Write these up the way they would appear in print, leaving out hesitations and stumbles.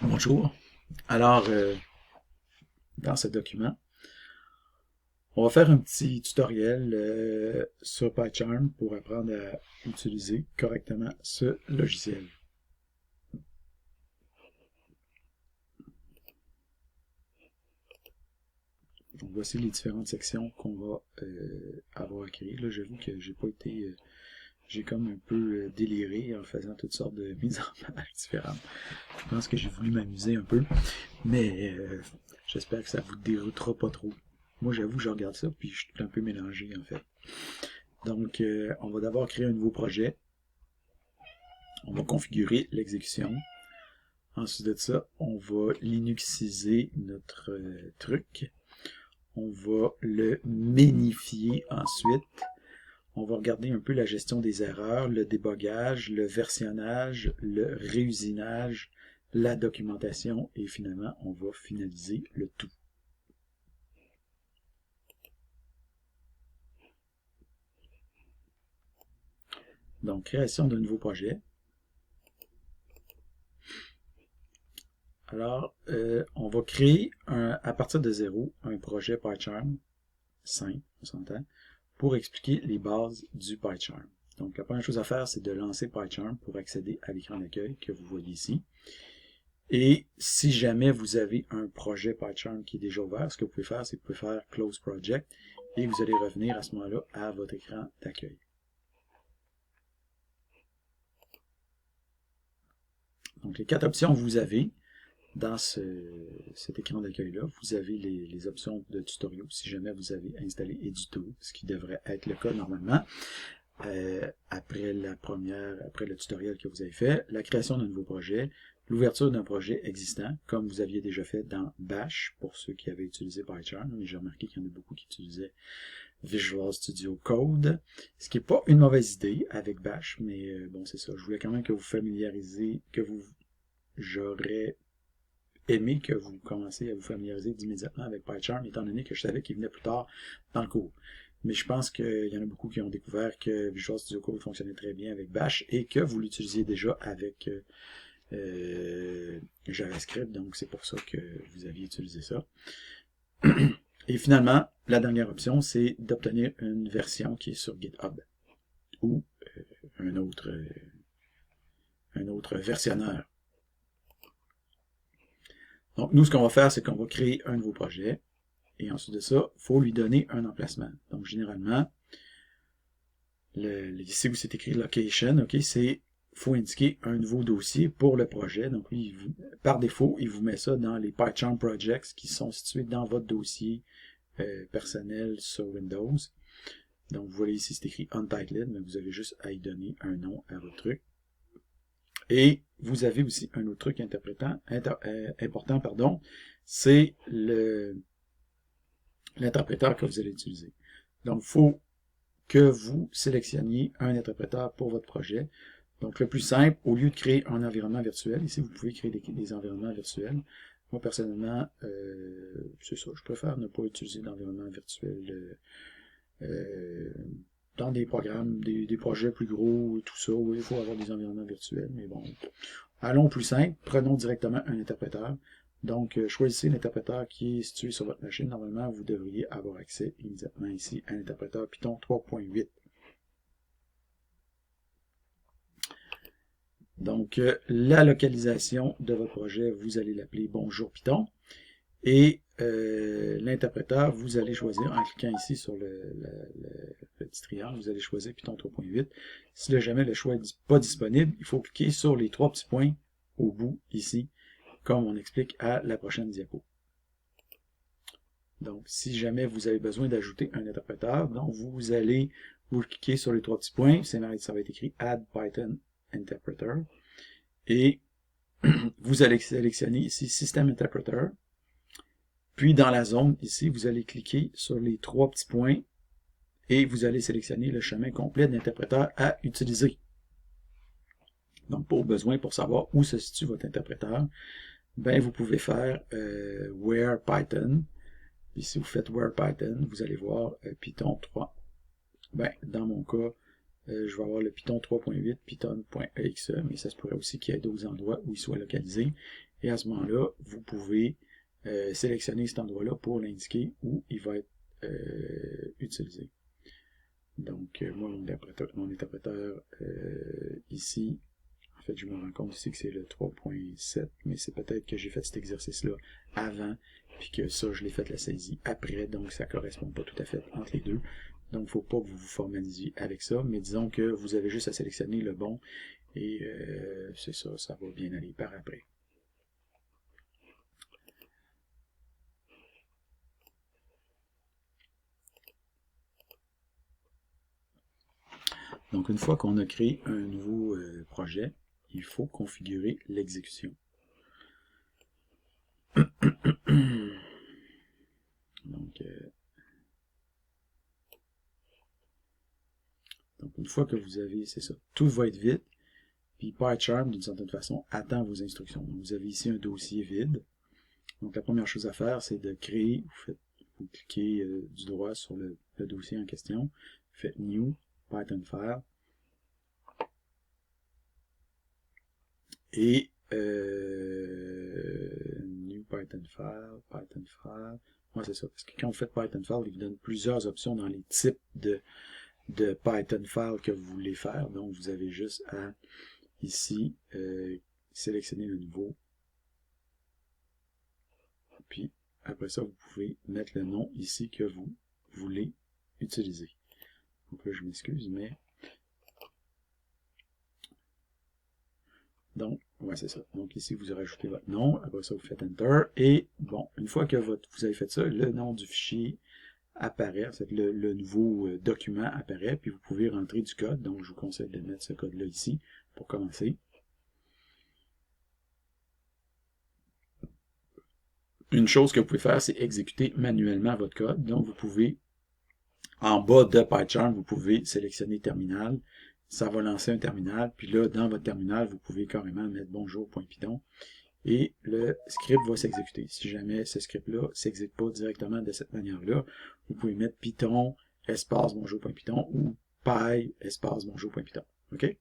Bonjour. Alors, dans ce document, on va faire un petit tutoriel sur PyCharm pour apprendre à utiliser correctement ce logiciel. Donc, voici les différentes sections qu'on va avoir à créer. Là, j'avoue que j'ai pas été... j'ai comme un peu déliré en faisant toutes sortes de mises en page différentes. Je pense que j'ai voulu m'amuser un peu, mais j'espère que ça vous déroutera pas trop. Moi, j'avoue que je regarde ça, puis je suis un peu mélangé, en fait. Donc, on va d'abord créer un nouveau projet. On va configurer l'exécution. Ensuite de ça, on va linuxiser notre truc. On va le minifier ensuite. On va regarder un peu la gestion des erreurs, le débogage, le versionnage, le réusinage, la documentation et finalement, on va finaliser le tout. Donc, création d'un nouveau projet. Alors, on va créer à partir de zéro un projet PyCharm simple, on s'entend, pour expliquer les bases du PyCharm. Donc, la première chose à faire, c'est de lancer PyCharm pour accéder à l'écran d'accueil que vous voyez ici. Et si jamais vous avez un projet PyCharm qui est déjà ouvert, ce que vous pouvez faire, c'est que vous pouvez faire Close Project et vous allez revenir à ce moment-là à votre écran d'accueil. Donc, les quatre options que vous avez dans cet écran d'accueil-là, vous avez les options de tutoriaux si jamais vous avez installé Edito, ce qui devrait être le cas normalement. Après le tutoriel que vous avez fait, la création d'un nouveau projet, l'ouverture d'un projet existant, comme vous aviez déjà fait dans Bash, pour ceux qui avaient utilisé PyCharm, mais j'ai remarqué qu'il y en a beaucoup qui utilisaient Visual Studio Code, ce qui n'est pas une mauvaise idée avec Bash, mais bon, c'est ça. Je voulais quand même que vous familiarisez, j'aurais aimé que vous commenciez à vous familiariser immédiatement avec PyCharm, étant donné que je savais qu'il venait plus tard dans le cours. Mais je pense qu'il y en a beaucoup qui ont découvert que Visual Studio Code fonctionnait très bien avec Bash et que vous l'utilisiez déjà avec JavaScript, donc c'est pour ça que vous aviez utilisé ça. Et finalement, la dernière option, c'est d'obtenir une version qui est sur GitHub ou un autre versionneur. Donc, nous, ce qu'on va faire, c'est qu'on va créer un nouveau projet. Et ensuite de ça, il faut lui donner un emplacement. Donc, généralement, ici où c'est écrit location, ok, c'est faut indiquer un nouveau dossier pour le projet. Donc, lui, par défaut, il vous met ça dans les PyCharm projects qui sont situés dans votre dossier personnel sur Windows. Donc, vous voyez ici, c'est écrit Untitled, mais vous avez juste à y donner un nom à votre truc. Et vous avez aussi un autre truc important, c'est l'interpréteur que vous allez utiliser. Donc, il faut que vous sélectionniez un interpréteur pour votre projet. Donc, le plus simple, au lieu de créer un environnement virtuel, ici, vous pouvez créer des environnements virtuels. Moi, personnellement, c'est ça, je préfère ne pas utiliser d'environnement virtuel dans des programmes, des projets plus gros et tout ça. Oui, il faut avoir des environnements virtuels, mais bon. Allons plus simple, prenons directement un interpréteur. Donc, choisissez l'interpréteur qui est situé sur votre machine. Normalement, vous devriez avoir accès immédiatement ici à l'interpréteur Python 3.8. Donc, la localisation de votre projet, vous allez l'appeler Bonjour Python. Et l'interpréteur, vous allez choisir, en cliquant ici sur le petit triangle, vous allez choisir Python 3.8. Si jamais le choix n'est pas disponible, il faut cliquer sur les trois petits points au bout, ici, comme on explique à la prochaine diapo. Donc, si jamais vous avez besoin d'ajouter un interpréteur, donc vous allez vous cliquer sur les trois petits points, ça va être écrit Add Python Interpreter, et vous allez sélectionner ici System Interpreter, puis dans la zone, ici, vous allez cliquer sur les trois petits points et vous allez sélectionner le chemin complet d'interpréteur à utiliser. Donc, pour savoir où se situe votre interpréteur, ben, vous pouvez faire Where Python. Puis si vous faites Where Python, vous allez voir Python 3. Ben, dans mon cas, je vais avoir le Python 3.8, python.exe, mais ça se pourrait aussi qu'il y ait d'autres endroits où il soit localisé. Et à ce moment-là, vous pouvez sélectionner cet endroit-là pour l'indiquer où il va être utilisé. Donc, moi, mon interpréteur ici, en fait, je me rends compte ici que c'est le 3.7, mais c'est peut-être que j'ai fait cet exercice-là avant, puis que ça, je l'ai fait la saisie après, donc ça ne correspond pas tout à fait entre les deux. Donc, il ne faut pas que vous vous formalisiez avec ça, mais disons que vous avez juste à sélectionner le bon, et c'est ça, ça va bien aller par après. Donc, une fois qu'on a créé un nouveau projet, il faut configurer l'exécution. Donc, une fois que vous avez, c'est ça, tout va être vide, puis PyCharm, d'une certaine façon, attend vos instructions. Donc, vous avez ici un dossier vide. Donc, la première chose à faire, c'est de créer, vous cliquez du droit sur le dossier en question, vous faites New, Python File, et New Python File, ouais, c'est ça, parce que quand vous faites Python File, il vous donne plusieurs options dans les types de Python File que vous voulez faire. Donc, vous avez juste à, ici, sélectionner le nouveau. Puis, après ça, vous pouvez mettre le nom ici que vous voulez utiliser. Donc là, je m'excuse, mais... Donc, ouais, c'est ça. Donc ici, vous rajoutez votre nom. Après ça, vous faites Enter. Et, bon, une fois que vous avez fait ça, le nom du fichier apparaît, le nouveau document apparaît, puis vous pouvez rentrer du code. Donc, je vous conseille de mettre ce code-là ici pour commencer. Une chose que vous pouvez faire, c'est exécuter manuellement votre code. Donc, vous pouvez, en bas de PyCharm, vous pouvez sélectionner Terminal. Ça va lancer un terminal. Puis là, dans votre terminal, vous pouvez carrément mettre bonjour.python. Et le script va s'exécuter. Si jamais ce script-là ne s'exécute pas directement de cette manière-là, vous pouvez mettre Python, espace bonjour.python ou py, espace bonjour.python. OK?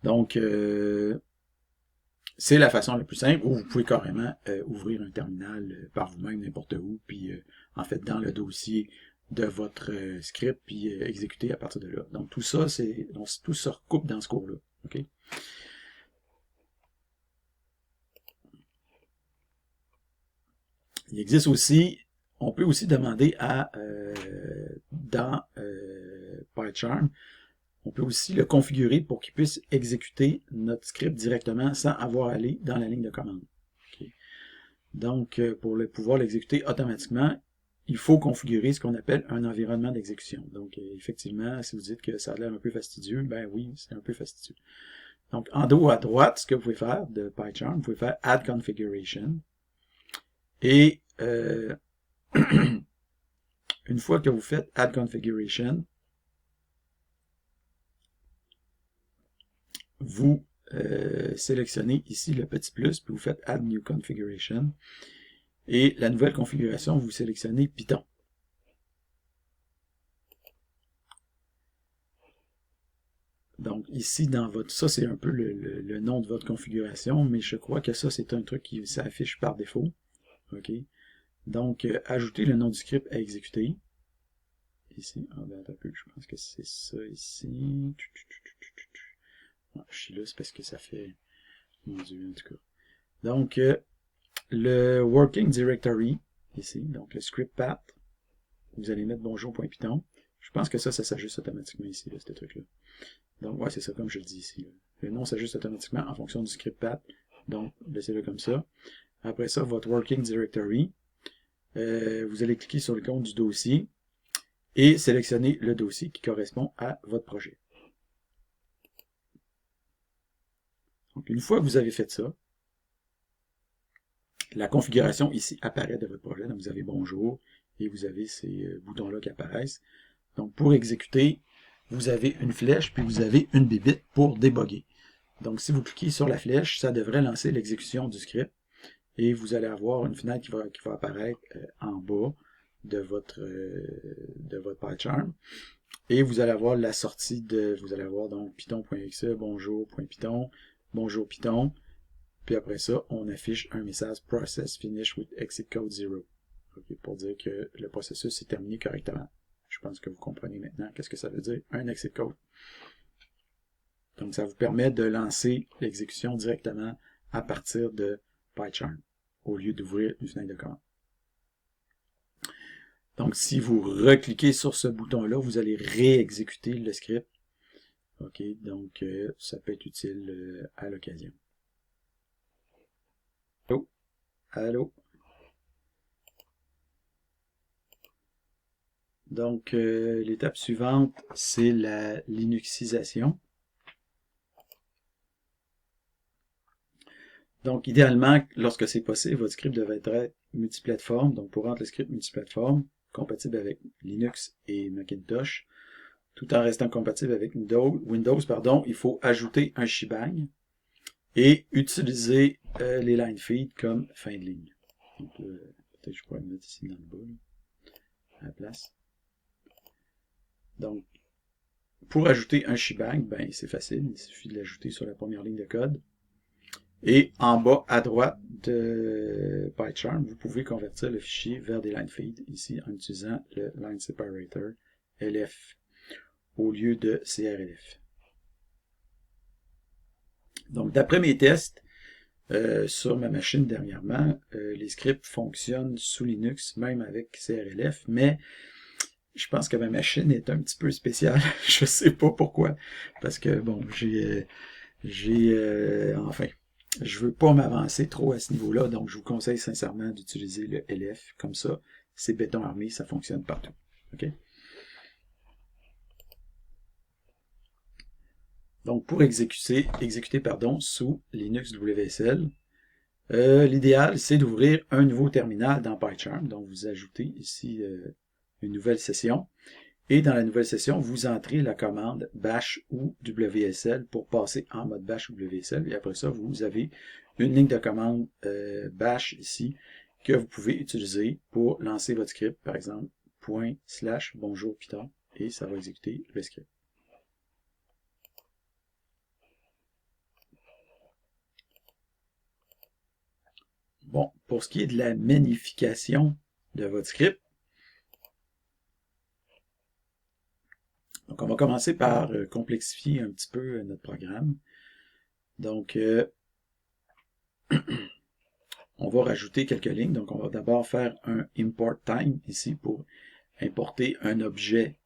Donc, c'est la façon la plus simple où vous pouvez carrément ouvrir un terminal par vous-même n'importe où, puis en fait dans le dossier de votre script, puis exécuter à partir de là. Donc tout ça, tout se recoupe dans ce cours-là. Okay? Il existe aussi, on peut aussi demander à, dans PyCharm, on peut aussi le configurer pour qu'il puisse exécuter notre script directement sans avoir à aller dans la ligne de commande. Okay. Donc, pour pouvoir l'exécuter automatiquement, il faut configurer ce qu'on appelle un environnement d'exécution. Donc, effectivement, si vous dites que ça a l'air un peu fastidieux, ben oui, c'est un peu fastidieux. Donc, en haut à droite, ce que vous pouvez faire de PyCharm, vous pouvez faire Add Configuration. Et une fois que vous faites Add Configuration, vous sélectionnez ici le petit plus, puis vous faites Add New Configuration. Et la nouvelle configuration, vous sélectionnez Python. Donc ici, dans votre, ça c'est un peu le nom de votre configuration, mais je crois que ça c'est un truc qui s'affiche par défaut. OK. Donc, ajoutez le nom du script à exécuter. Ici, ah ben, un peu, je pense que c'est ça ici. Je suis là, c'est parce que ça fait... Mon Dieu, en tout cas. Donc, le working directory, ici, donc le script path, vous allez mettre bonjour.python. Je pense que ça s'ajuste automatiquement ici, là, ce truc-là. Donc, ouais, c'est ça, comme je le dis ici. Là. Le nom s'ajuste automatiquement en fonction du script path. Donc, laissez-le comme ça. Après ça, votre working directory. Vous allez cliquer sur le compte du dossier et sélectionner le dossier qui correspond à votre projet. Donc, une fois que vous avez fait ça, la configuration ici apparaît de votre projet. Donc, vous avez bonjour et vous avez ces boutons-là qui apparaissent. Donc, pour exécuter, vous avez une flèche puis vous avez une bébite pour déboguer. Donc, si vous cliquez sur la flèche, ça devrait lancer l'exécution du script et vous allez avoir une fenêtre qui va apparaître en bas. de votre PyCharm. Et vous allez avoir la sortie vous allez avoir donc python.exe, bonjour.python, bonjour Python. Puis après ça, on affiche un message process finish with exit code 0. Okay, pour dire que le processus est terminé correctement. Je pense que vous comprenez maintenant qu'est-ce que ça veut dire, un exit code. Donc, ça vous permet de lancer l'exécution directement à partir de PyCharm, au lieu d'ouvrir une fenêtre de commande. Donc, si vous recliquez sur ce bouton-là, vous allez réexécuter le script. OK, donc ça peut être utile à l'occasion. Allô? Allô? Donc, l'étape suivante, c'est la Linuxisation. Donc, idéalement, lorsque c'est possible, votre script devrait être multiplateforme. Donc, pour rendre le script multiplateforme, compatible avec Linux et Macintosh, tout en restant compatible avec Windows, il faut ajouter un shebang et utiliser les line feed comme fin de ligne. Donc, peut-être que je pourrais le mettre ici dans le bas, là, à la place. Donc, pour ajouter un shebang, ben, c'est facile, il suffit de l'ajouter sur la première ligne de code. Et en bas à droite de PyCharm, vous pouvez convertir le fichier vers des line feed ici en utilisant le line separator LF au lieu de CRLF. Donc, d'après mes tests sur ma machine dernièrement, les scripts fonctionnent sous Linux, même avec CRLF, mais je pense que ma machine est un petit peu spéciale. Je sais pas pourquoi. Parce que, bon, enfin, je veux pas m'avancer trop à ce niveau-là, donc je vous conseille sincèrement d'utiliser le LF. Comme ça, c'est béton armé, ça fonctionne partout. OK? Donc, pour exécuter sous Linux WSL, l'idéal, c'est d'ouvrir un nouveau terminal dans PyCharm. Donc, vous ajoutez ici une nouvelle session. Et dans la nouvelle session, vous entrez la commande bash ou WSL pour passer en mode bash ou WSL. Et après ça, vous avez une ligne de commande bash ici que vous pouvez utiliser pour lancer votre script. Par exemple, /bonjour Python et ça va exécuter le script. Bon, pour ce qui est de la magnification de votre script, donc on va commencer par complexifier un petit peu notre programme. Donc, on va rajouter quelques lignes. Donc, on va d'abord faire un import time ici pour importer un objet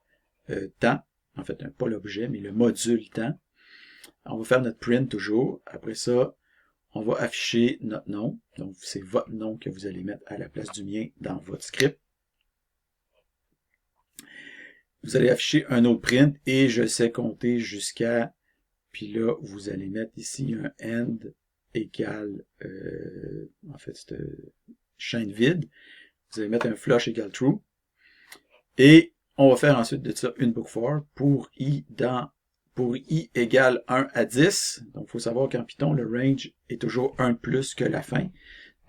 temps. En fait, pas l'objet, mais le module temps. On va faire notre print toujours. Après ça, on va afficher notre nom. Donc, c'est votre nom que vous allez mettre à la place du mien dans votre script. Vous allez afficher un autre print et je sais compter jusqu'à, puis là, vous allez mettre ici un end égale, en fait, c'est chaîne vide. Vous allez mettre un flush égale true. Et on va faire ensuite de ça une book for pour i égale 1 à 10. Donc, il faut savoir qu'en Python, le range est toujours 1 plus que la fin.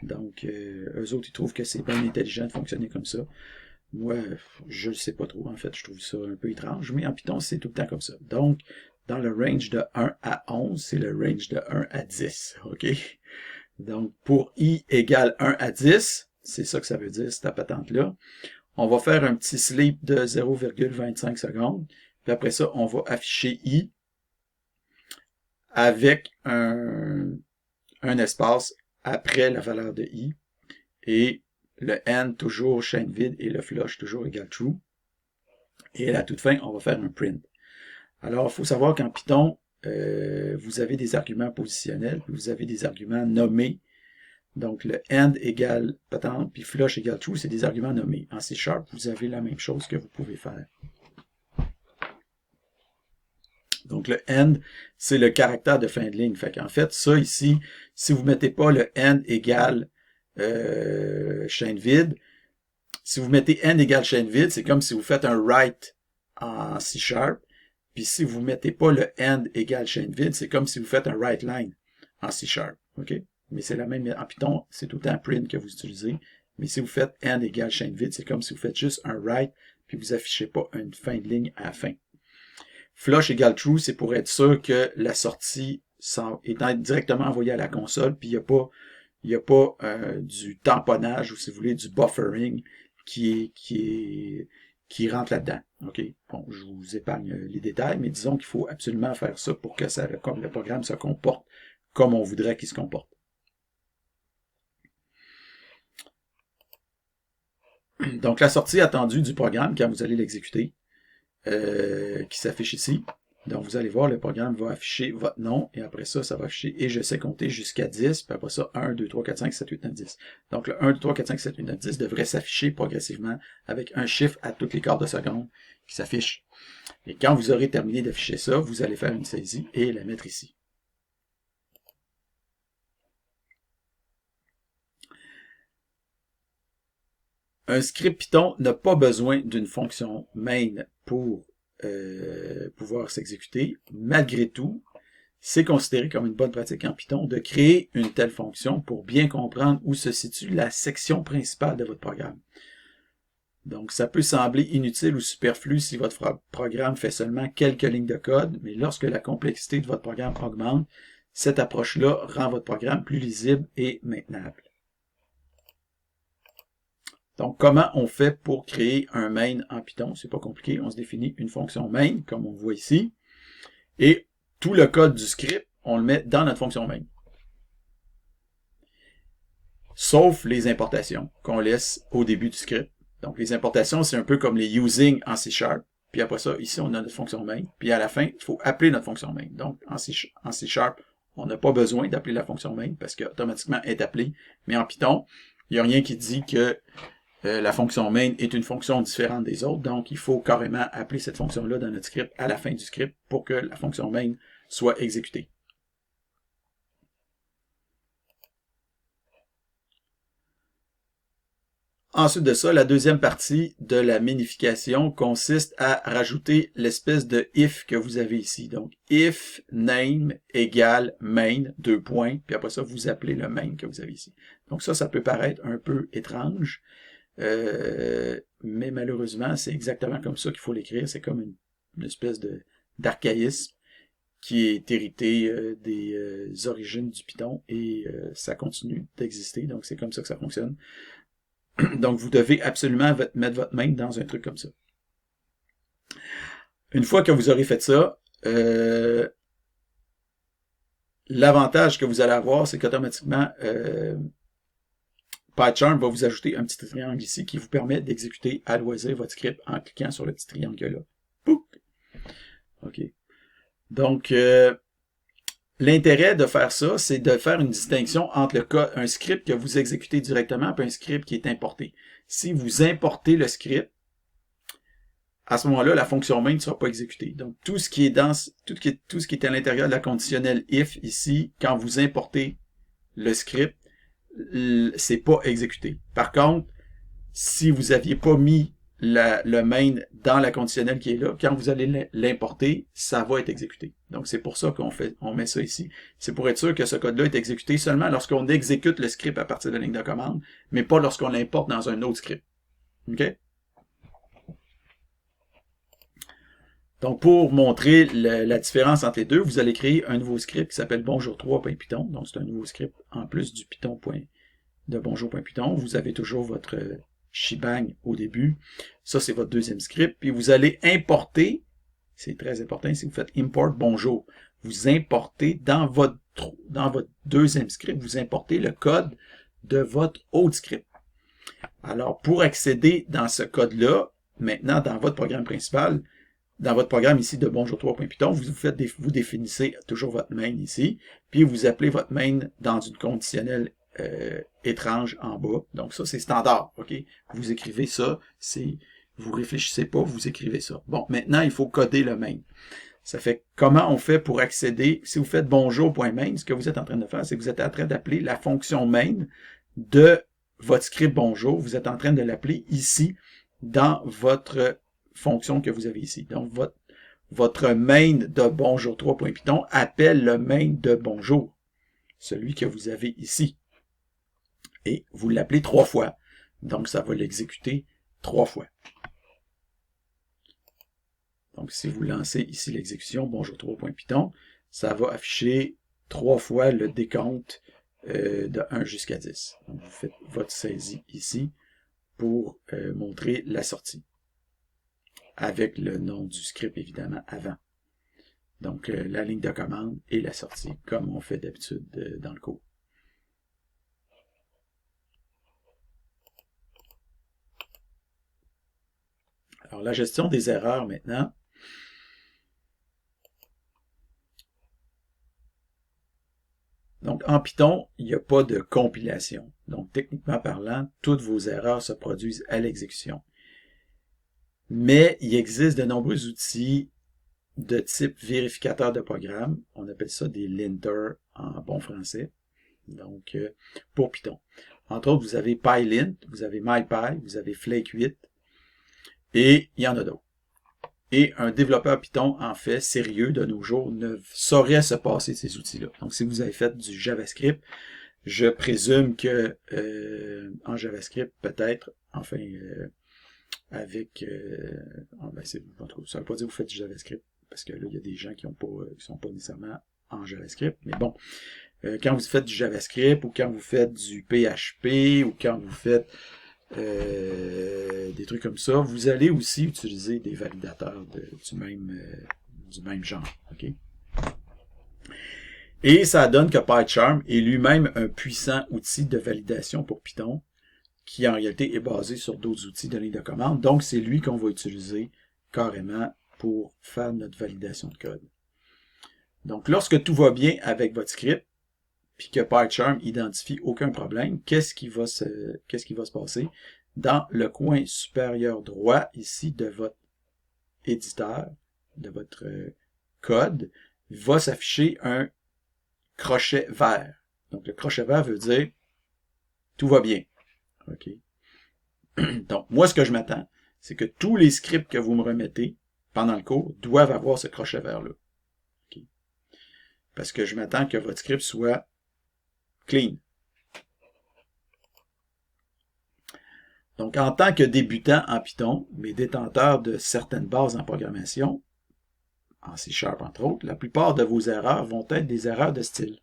Donc, eux autres, ils trouvent que c'est bien intelligent de fonctionner comme ça. Moi, je ne sais pas trop, en fait, je trouve ça un peu étrange, mais en Python, c'est tout le temps comme ça. Donc, dans le range de 1 à 11, c'est le range de 1 à 10, OK? Donc, pour i égale 1 à 10, c'est ça que ça veut dire, cette patente-là. On va faire un petit sleep de 0,25 secondes, puis après ça, on va afficher i avec un espace après la valeur de i, et le end toujours chaîne vide et le flush toujours égal true. Et à la toute fin, on va faire un print. Alors, il faut savoir qu'en Python, vous avez des arguments positionnels, puis vous avez des arguments nommés. Donc, le end égale patente, puis flush égale true, c'est des arguments nommés. En C#, vous avez la même chose que vous pouvez faire. Donc, le end, c'est le caractère de fin de ligne. Fait qu'en fait, ça ici, si vous ne mettez pas le end égale chaîne vide, si vous mettez n égale chaîne vide, c'est comme si vous faites un write en C#, puis si vous ne mettez pas le end égale chaîne vide, c'est comme si vous faites un write line en C#, OK? Mais c'est la même, en Python, c'est tout le temps print que vous utilisez, Mais si vous faites n égale chaîne vide, c'est comme si vous faites juste un write, puis vous affichez pas une fin de ligne à la fin. Flush égale true, c'est pour être sûr que la sortie est directement envoyée à la console, puis il n'y a pas du tamponnage, ou si vous voulez, du buffering qui rentre là-dedans. OK? Bon, je vous épargne les détails, mais disons qu'il faut absolument faire ça pour que le programme se comporte comme on voudrait qu'il se comporte. Donc, la sortie attendue du programme, quand vous allez l'exécuter, qui s'affiche ici. Donc, vous allez voir, le programme va afficher votre nom, et après ça, ça va afficher, et je sais compter jusqu'à 10, puis après ça, 1, 2, 3, 4, 5, 7, 8, 9, 10. Donc, le 1, 2, 3, 4, 5, 7, 8, 9, 10 devrait s'afficher progressivement avec un chiffre à toutes les quarts de seconde qui s'affiche. Et quand vous aurez terminé d'afficher ça, vous allez faire une saisie et la mettre ici. Un script Python n'a pas besoin d'une fonction main pour pouvoir s'exécuter. Malgré tout, c'est considéré comme une bonne pratique en Python de créer une telle fonction pour bien comprendre où se situe la section principale de votre programme. Donc, ça peut sembler inutile ou superflu si votre programme fait seulement quelques lignes de code, mais lorsque la complexité de votre programme augmente, cette approche-là rend votre programme plus lisible et maintenable. Donc, comment on fait pour créer un main en Python? C'est pas compliqué. On se définit une fonction main, comme on voit ici. Et tout le code du script, on le met dans notre fonction main. Sauf les importations qu'on laisse au début du script. Donc, les importations, c'est un peu comme les using en C#. Puis après ça, ici, on a notre fonction main. Puis à la fin, il faut appeler notre fonction main. Donc, en C#, on n'a pas besoin d'appeler la fonction main parce qu'automatiquement, elle est appelée. Mais en Python, il n'y a rien qui dit que la fonction main est une fonction différente des autres, donc il faut carrément appeler cette fonction-là dans notre script à la fin du script pour que la fonction main soit exécutée. Ensuite de ça, la deuxième partie de la minification consiste à rajouter l'espèce de if que vous avez ici. Donc, if name égale main, 2 points, puis après ça, vous appelez le main que vous avez ici. Donc ça peut paraître un peu étrange. Mais malheureusement, c'est exactement comme ça qu'il faut l'écrire. C'est comme une espèce d'archaïsme qui est hérité des origines du Python et ça continue d'exister. Donc, c'est comme ça que ça fonctionne. Donc, vous devez absolument mettre votre main dans un truc comme ça. Une fois que vous aurez fait ça, l'avantage que vous allez avoir, c'est qu'automatiquement, PyCharm va vous ajouter un petit triangle ici qui vous permet d'exécuter à loisir votre script en cliquant sur le petit triangle-là. OK. Donc, l'intérêt de faire ça, c'est de faire une distinction entre un script que vous exécutez directement et un script qui est importé. Si vous importez le script, à ce moment-là, la fonction main ne sera pas exécutée. Donc, tout ce qui est à l'intérieur de la conditionnelle if ici, quand vous importez le script, c'est pas exécuté. Par contre, si vous aviez pas mis le main dans la conditionnelle qui est là, quand vous allez l'importer, ça va être exécuté. Donc, c'est pour ça qu'on met ça ici. C'est pour être sûr que ce code-là est exécuté seulement lorsqu'on exécute le script à partir de la ligne de commande, mais pas lorsqu'on l'importe dans un autre script. OK? Donc, pour montrer la différence entre les deux, vous allez créer un nouveau script qui s'appelle bonjour3.python. Donc, c'est un nouveau script en plus du Python de bonjour.python. Vous avez toujours votre shebang au début. Ça, c'est votre deuxième script. Puis, vous allez importer, c'est très important, si vous faites import bonjour, vous importez dans votre deuxième script, vous importez le code de votre autre script. Alors, pour accéder dans ce code-là, maintenant, dans votre programme principal, dans votre programme ici de bonjour3.python, vous définissez toujours votre main ici, puis vous appelez votre main dans une conditionnelle étrange en bas. Donc ça, c'est standard, OK? Vous écrivez ça, vous réfléchissez pas, vous écrivez ça. Bon, maintenant, il faut coder le main. Ça fait comment on fait pour accéder, si vous faites bonjour.main, ce que vous êtes en train de faire, c'est que vous êtes en train d'appeler la fonction main de votre script bonjour. Vous êtes en train de l'appeler ici dans votre fonction que vous avez ici. Donc, votre main de bonjour3.python appelle le main de bonjour, celui que vous avez ici. Et vous l'appelez 3 fois. Donc, ça va l'exécuter 3 fois. Donc, si vous lancez ici l'exécution, bonjour 3.python, ça va afficher 3 fois le décompte de 1 jusqu'à 10. Donc, vous faites votre saisie ici pour montrer la sortie. Avec le nom du script, évidemment, avant. Donc, la ligne de commande et la sortie, comme on fait d'habitude dans le cours. Alors, la gestion des erreurs maintenant. Donc, en Python, il n'y a pas de compilation. Donc, techniquement parlant, toutes vos erreurs se produisent à l'exécution. Mais il existe de nombreux outils de type vérificateur de programme. On appelle ça des linters en bon français. Donc, pour Python. Entre autres, vous avez PyLint, vous avez MyPy, vous avez Flake8, et il y en a d'autres. Et un développeur Python, en fait, sérieux de nos jours, ne saurait se passer de ces outils-là. Donc, si vous avez fait du JavaScript, je présume que en JavaScript, peut-être, enfin, avec... ben en tout cas, ça ne veut pas dire que vous faites du JavaScript, parce que là, il y a des gens qui sont pas nécessairement en JavaScript, mais bon, quand vous faites du JavaScript, ou quand vous faites du PHP, ou quand vous faites des trucs comme ça, vous allez aussi utiliser des validateurs du même genre. Okay? Et ça donne que PyCharm est lui-même un puissant outil de validation pour Python, qui en réalité est basé sur d'autres outils de ligne de commande. Donc, c'est lui qu'on va utiliser carrément pour faire notre validation de code. Donc, lorsque tout va bien avec votre script, puis que PyCharm identifie aucun problème, qu'est-ce qui va se passer? Dans le coin supérieur droit ici de votre éditeur, de votre code, va s'afficher un crochet vert. Donc, le crochet vert veut dire tout va bien. OK. Donc, moi, ce que je m'attends, c'est que tous les scripts que vous me remettez pendant le cours doivent avoir ce crochet vert-là. OK. Parce que je m'attends que votre script soit clean. Donc, en tant que débutant en Python, mais détenteur de certaines bases en programmation, en C# entre autres, la plupart de vos erreurs vont être des erreurs de style.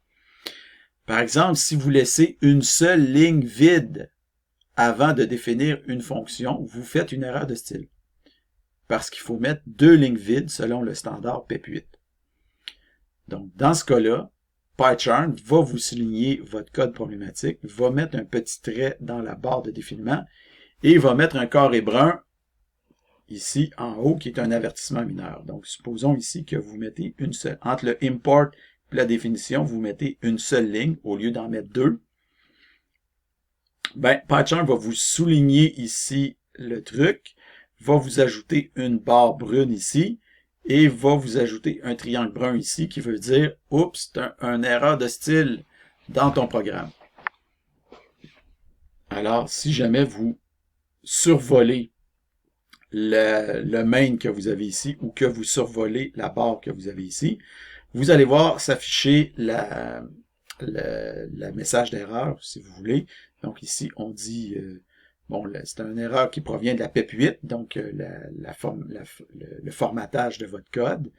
Par exemple, si vous laissez une seule ligne vide avant de définir une fonction, vous faites une erreur de style. Parce qu'il faut mettre 2 lignes vides selon le standard PEP8. Donc, dans ce cas-là, PyCharm va vous souligner votre code problématique, va mettre un petit trait dans la barre de défilement et va mettre un carré brun ici en haut qui est un avertissement mineur. Donc, supposons ici que vous mettez une seule. Entre le import et la définition, vous mettez une seule ligne au lieu d'en mettre 2. Ben, PyCharm va vous souligner ici le truc, va vous ajouter une barre brune ici, et va vous ajouter un triangle brun ici qui veut dire « Oups, c'est une erreur de style dans ton programme. » Alors, si jamais vous survolez le main que vous avez ici ou que vous survolez la barre que vous avez ici, vous allez voir s'afficher le message d'erreur, si vous voulez. Donc ici, on dit, bon, c'est une erreur qui provient de la PEP8, donc le formatage de votre code,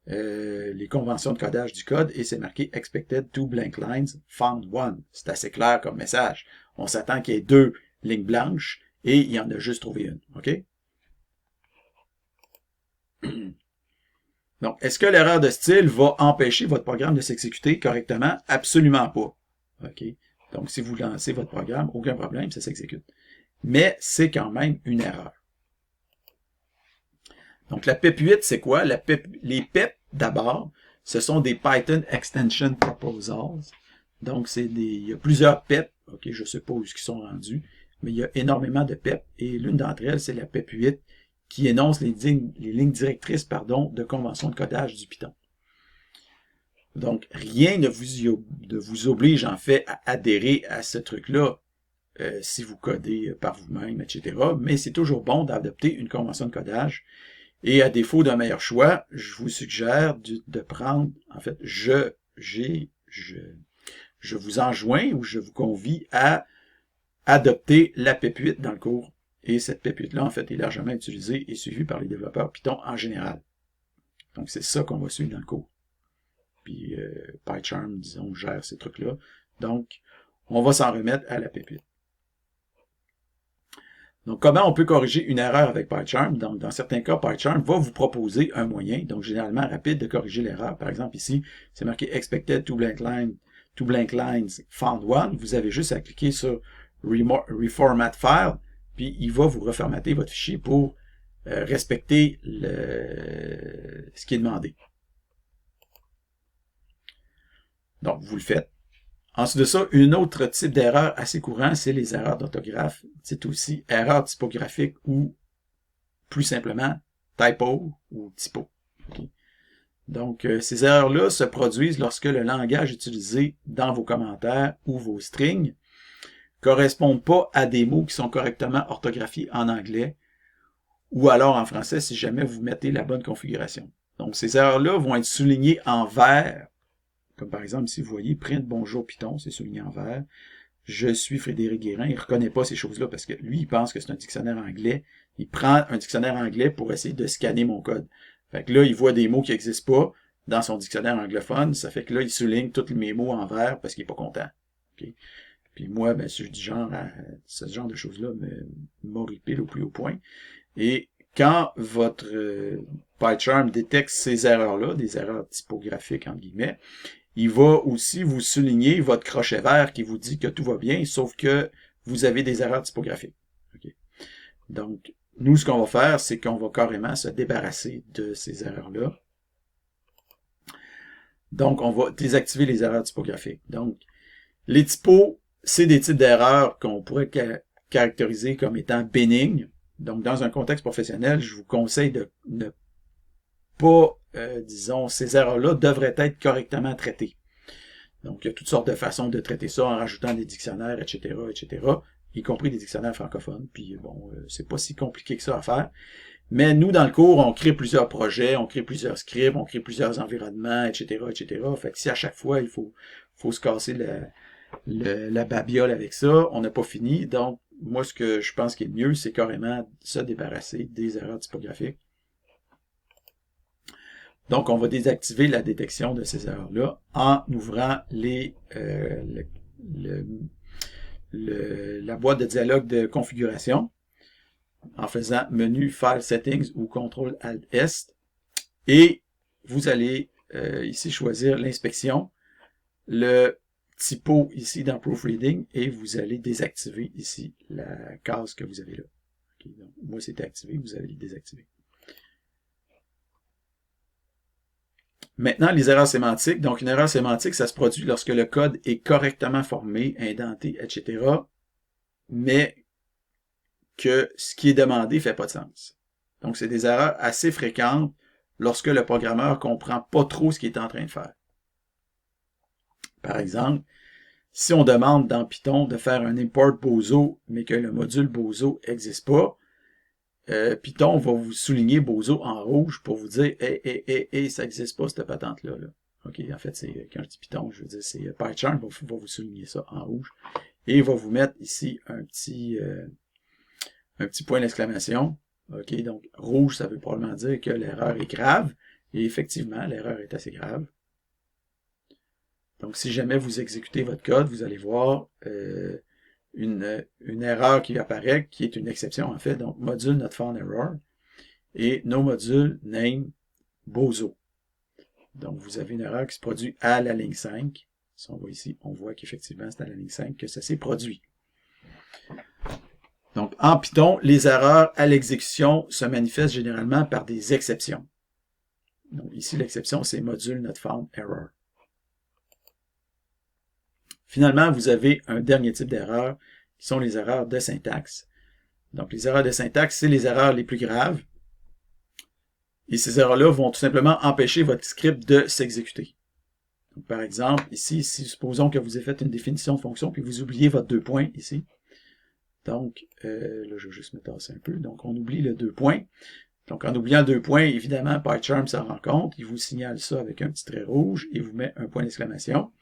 les conventions de codage du code, et c'est marqué « Expected 2 blank lines, found 1 ». C'est assez clair comme message. On s'attend qu'il y ait 2 lignes blanches, et il y en a juste trouvé une. OK? Donc, est-ce que l'erreur de style va empêcher votre programme de s'exécuter correctement? Absolument pas. OK? Donc, si vous lancez votre programme, aucun problème, ça s'exécute. Mais c'est quand même une erreur. Donc, la PEP8, c'est quoi? Les PEP, d'abord, ce sont des Python Extension Proposals. Donc, il y a plusieurs PEP. OK, je ne sais pas où ils sont rendus, mais il y a énormément de PEP. Et l'une d'entre elles, c'est la PEP8, qui énonce les lignes directrices de convention de codage du Python. Donc, rien ne vous oblige en fait à adhérer à ce truc-là si vous codez par vous-même, etc. Mais c'est toujours bon d'adopter une convention de codage. Et à défaut d'un meilleur choix, je vous suggère de prendre, en fait, je vous enjoins ou je vous convie à adopter la PEP8 dans le cours. Et cette PEP8-là, en fait, est largement utilisée et suivie par les développeurs Python en général. Donc, c'est ça qu'on va suivre dans le cours. Puis, PyCharm, disons, gère ces trucs-là. Donc, on va s'en remettre à la PEP8. Donc, comment on peut corriger une erreur avec PyCharm? Donc, dans certains cas, PyCharm va vous proposer un moyen, donc généralement rapide, de corriger l'erreur. Par exemple, ici, c'est marqué Expected two blank lines found one. Vous avez juste à cliquer sur Reformat File, puis il va vous reformater votre fichier pour respecter ce qui est demandé. Donc, vous le faites. Ensuite de ça, un autre type d'erreur assez courant, c'est les erreurs d'orthographe. C'est aussi erreurs typographiques ou, plus simplement, typo ou typo. Okay. Donc, ces erreurs-là se produisent lorsque le langage utilisé dans vos commentaires ou vos strings correspond pas à des mots qui sont correctement orthographiés en anglais ou alors en français si jamais vous mettez la bonne configuration. Donc, ces erreurs-là vont être soulignées en vert. Comme par exemple, ici, vous voyez, print bonjour Python, c'est souligné en vert. Je suis Frédéric Guérin, il ne reconnaît pas ces choses-là parce que lui, il pense que c'est un dictionnaire anglais. Il prend un dictionnaire anglais pour essayer de scanner mon code. Fait que là, il voit des mots qui n'existent pas dans son dictionnaire anglophone. Ça fait que là, il souligne tous mes mots en vert parce qu'il n'est pas content. Okay? Puis moi, ben, je suis du genre à ce genre de choses-là m'horripile au plus haut point. Et quand votre PyCharm détecte ces erreurs-là, des erreurs typographiques, entre guillemets, il va aussi vous souligner votre crochet vert qui vous dit que tout va bien, sauf que vous avez des erreurs typographiques. Okay. Donc, nous, ce qu'on va faire, c'est qu'on va carrément se débarrasser de ces erreurs-là. Donc, on va désactiver les erreurs typographiques. Donc, les typos, c'est des types d'erreurs qu'on pourrait caractériser comme étant bénignes. Donc, dans un contexte professionnel, je vous conseille de ne pas, disons, ces erreurs-là devraient être correctement traitées. Donc, il y a toutes sortes de façons de traiter ça en rajoutant des dictionnaires, etc., y compris des dictionnaires francophones. Puis, bon, c'est pas si compliqué que ça à faire. Mais nous, dans le cours, on crée plusieurs projets, on crée plusieurs scripts, on crée plusieurs environnements, etc., Fait que si à chaque fois, il faut se casser la babiole avec ça, on n'a pas fini. Donc, moi, ce que je pense qui est mieux, c'est carrément se débarrasser des erreurs typographiques. Donc, on va désactiver la détection de ces erreurs-là en ouvrant la boîte de dialogue de configuration, en faisant menu File Settings ou CTRL-ALT-S. Et vous allez ici choisir l'inspection, le typo ici dans Proofreading, et vous allez désactiver ici la case que vous avez là. Okay, donc, moi, c'était activé, vous allez le désactiver. Maintenant, les erreurs sémantiques. Donc, une erreur sémantique, ça se produit lorsque le code est correctement formé, indenté, etc., mais que ce qui est demandé ne fait pas de sens. Donc, c'est des erreurs assez fréquentes lorsque le programmeur ne comprend pas trop ce qu'il est en train de faire. Par exemple, si on demande dans Python de faire un import Bozo, mais que le module Bozo n'existe pas, Python va vous souligner Bozo en rouge pour vous dire hey, ça n'existe pas cette patente-là. Là. OK, en fait, c'est quand je dis Python, je veux dire, c'est PyCharm va vous souligner ça en rouge. Et il va vous mettre ici un petit point d'exclamation. OK, donc rouge, ça veut probablement dire que l'erreur est grave. Et effectivement, l'erreur est assez grave. Donc, si jamais vous exécutez votre code, vous allez voir une erreur qui apparaît, qui est une exception en fait. Donc, module not found error. Et no module name Bozo. Donc, vous avez une erreur qui se produit à la ligne 5. Si on voit ici, on voit qu'effectivement, c'est à la ligne 5 que ça s'est produit. Donc, en Python, les erreurs à l'exécution se manifestent généralement par des exceptions. Donc, ici, l'exception, c'est module not found error. Finalement, vous avez un dernier type d'erreur, qui sont les erreurs de syntaxe. Donc, les erreurs de syntaxe, c'est les erreurs les plus graves. Et ces erreurs-là vont tout simplement empêcher votre script de s'exécuter. Par exemple, ici, supposons que vous avez fait une définition de fonction, puis vous oubliez votre 2 points ici. Donc, là, je vais juste me tasser un peu. Donc, on oublie le 2 points. Donc, en oubliant le 2 points, évidemment, PyCharm s'en rend compte. Il vous signale ça avec un petit trait rouge et vous met un point d'exclamation.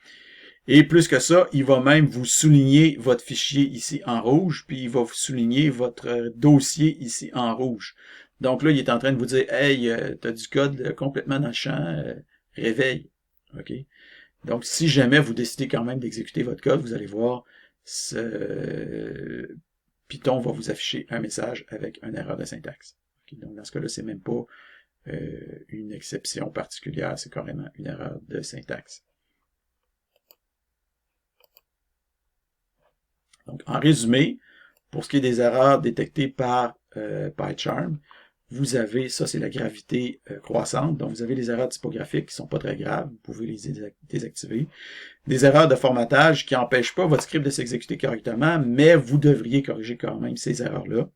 Et plus que ça, il va même vous souligner votre fichier ici en rouge, puis il va vous souligner votre dossier ici en rouge. Donc là, il est en train de vous dire, hey, tu as du code complètement dans le champ, réveille. OK? Donc, si jamais vous décidez quand même d'exécuter votre code, vous allez voir, Python va vous afficher un message avec une erreur de syntaxe. Okay? Donc, dans ce cas-là, c'est même pas une exception particulière, c'est carrément une erreur de syntaxe. Donc, en résumé, pour ce qui est des erreurs détectées par PyCharm, vous avez, ça c'est la gravité croissante, donc vous avez les erreurs typographiques qui sont pas très graves, vous pouvez les désactiver. Des erreurs de formatage qui n'empêchent pas votre script de s'exécuter correctement, mais vous devriez corriger quand même ces erreurs-là.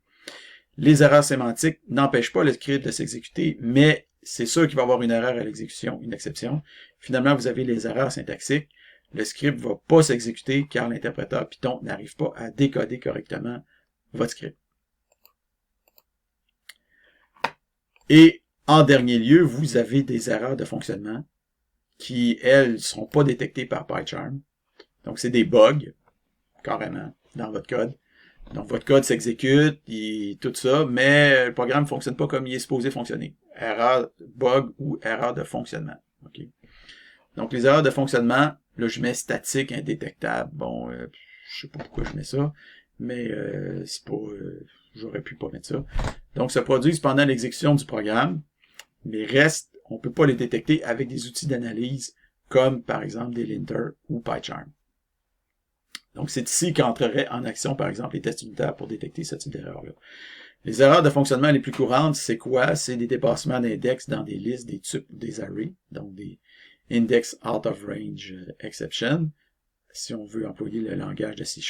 Les erreurs sémantiques n'empêchent pas le script de s'exécuter, mais c'est sûr qu'il va y avoir une erreur à l'exécution, une exception. Finalement, vous avez les erreurs syntaxiques. Le script ne va pas s'exécuter car l'interpréteur Python n'arrive pas à décoder correctement votre script. Et en dernier lieu, vous avez des erreurs de fonctionnement qui, elles, ne sont pas détectées par PyCharm. Donc, c'est des bugs, carrément, dans votre code. Donc, votre code s'exécute, tout ça, mais le programme ne fonctionne pas comme il est supposé fonctionner. Erreur, bug ou erreur de fonctionnement. Okay. Donc, les erreurs de fonctionnement, là, je mets statique, indétectable. Bon, je sais pas pourquoi je mets ça, mais c'est pas... j'aurais pu pas mettre ça. Donc, se produisent pendant l'exécution du programme, mais reste, on peut pas les détecter avec des outils d'analyse, comme par exemple des linters ou PyCharm. Donc, c'est ici qu'entreraient en action, par exemple, les tests unitaires pour détecter ce type d'erreur-là. Les erreurs de fonctionnement les plus courantes, c'est quoi? C'est des dépassements d'index dans des listes, des tuples, des arrays, donc des index out of range exception, si on veut employer le langage de C#.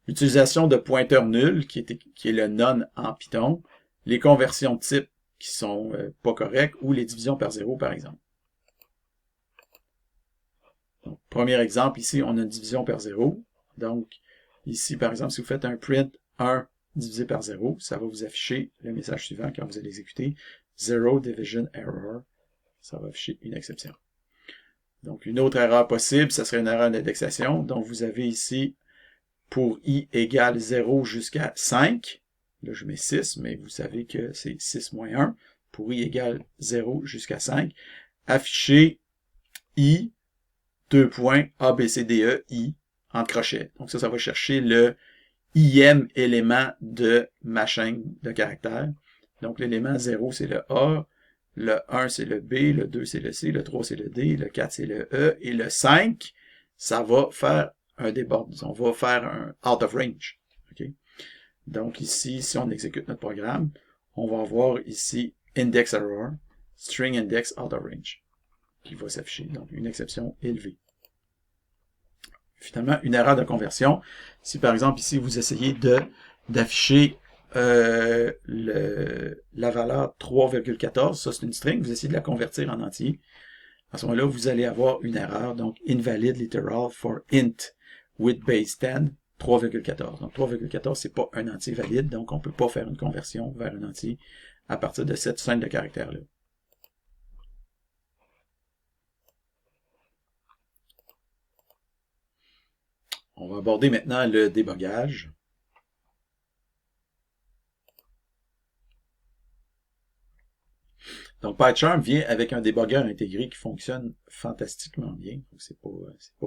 L'utilisation de pointeurs nuls, qui est le none en Python, les conversions de type qui sont pas correctes, ou les divisions par zéro, par exemple. Donc, premier exemple, ici, on a une division par zéro. Donc, ici, par exemple, si vous faites un print 1 divisé par 0, ça va vous afficher le message suivant quand vous allez exécuter. Zero division error. Ça va afficher une exception. Donc, une autre erreur possible, ça serait une erreur d'indexation. Donc, vous avez ici, pour i égale 0 jusqu'à 5, là, je mets 6, mais vous savez que c'est 6 moins 1. Pour i égale 0 jusqu'à 5, afficher i, 2 points, A, B, C, D, E, I, en crochet. Donc, ça va chercher le ième élément de ma chaîne de caractères. Donc, l'élément 0, c'est le A, le 1, c'est le B, le 2, c'est le C, le 3, c'est le D, le 4, c'est le E, et le 5, ça va faire un débord, on va faire un out of range. Okay? Donc, ici, si on exécute notre programme, on va avoir ici index error, string index out of range, qui va s'afficher, donc une exception élevée. Finalement, une erreur de conversion. Si par exemple ici vous essayez d'afficher la valeur 3,14, ça c'est une string, vous essayez de la convertir en entier. À ce moment-là, vous allez avoir une erreur, donc invalid literal for int with base 10, 3,14. Donc 3,14 c'est pas un entier valide, donc on peut pas faire une conversion vers un entier à partir de cette chaîne de caractères-là. On va aborder maintenant le débogage. Donc, PyCharm vient avec un débogueur intégré qui fonctionne fantastiquement bien. C'est pas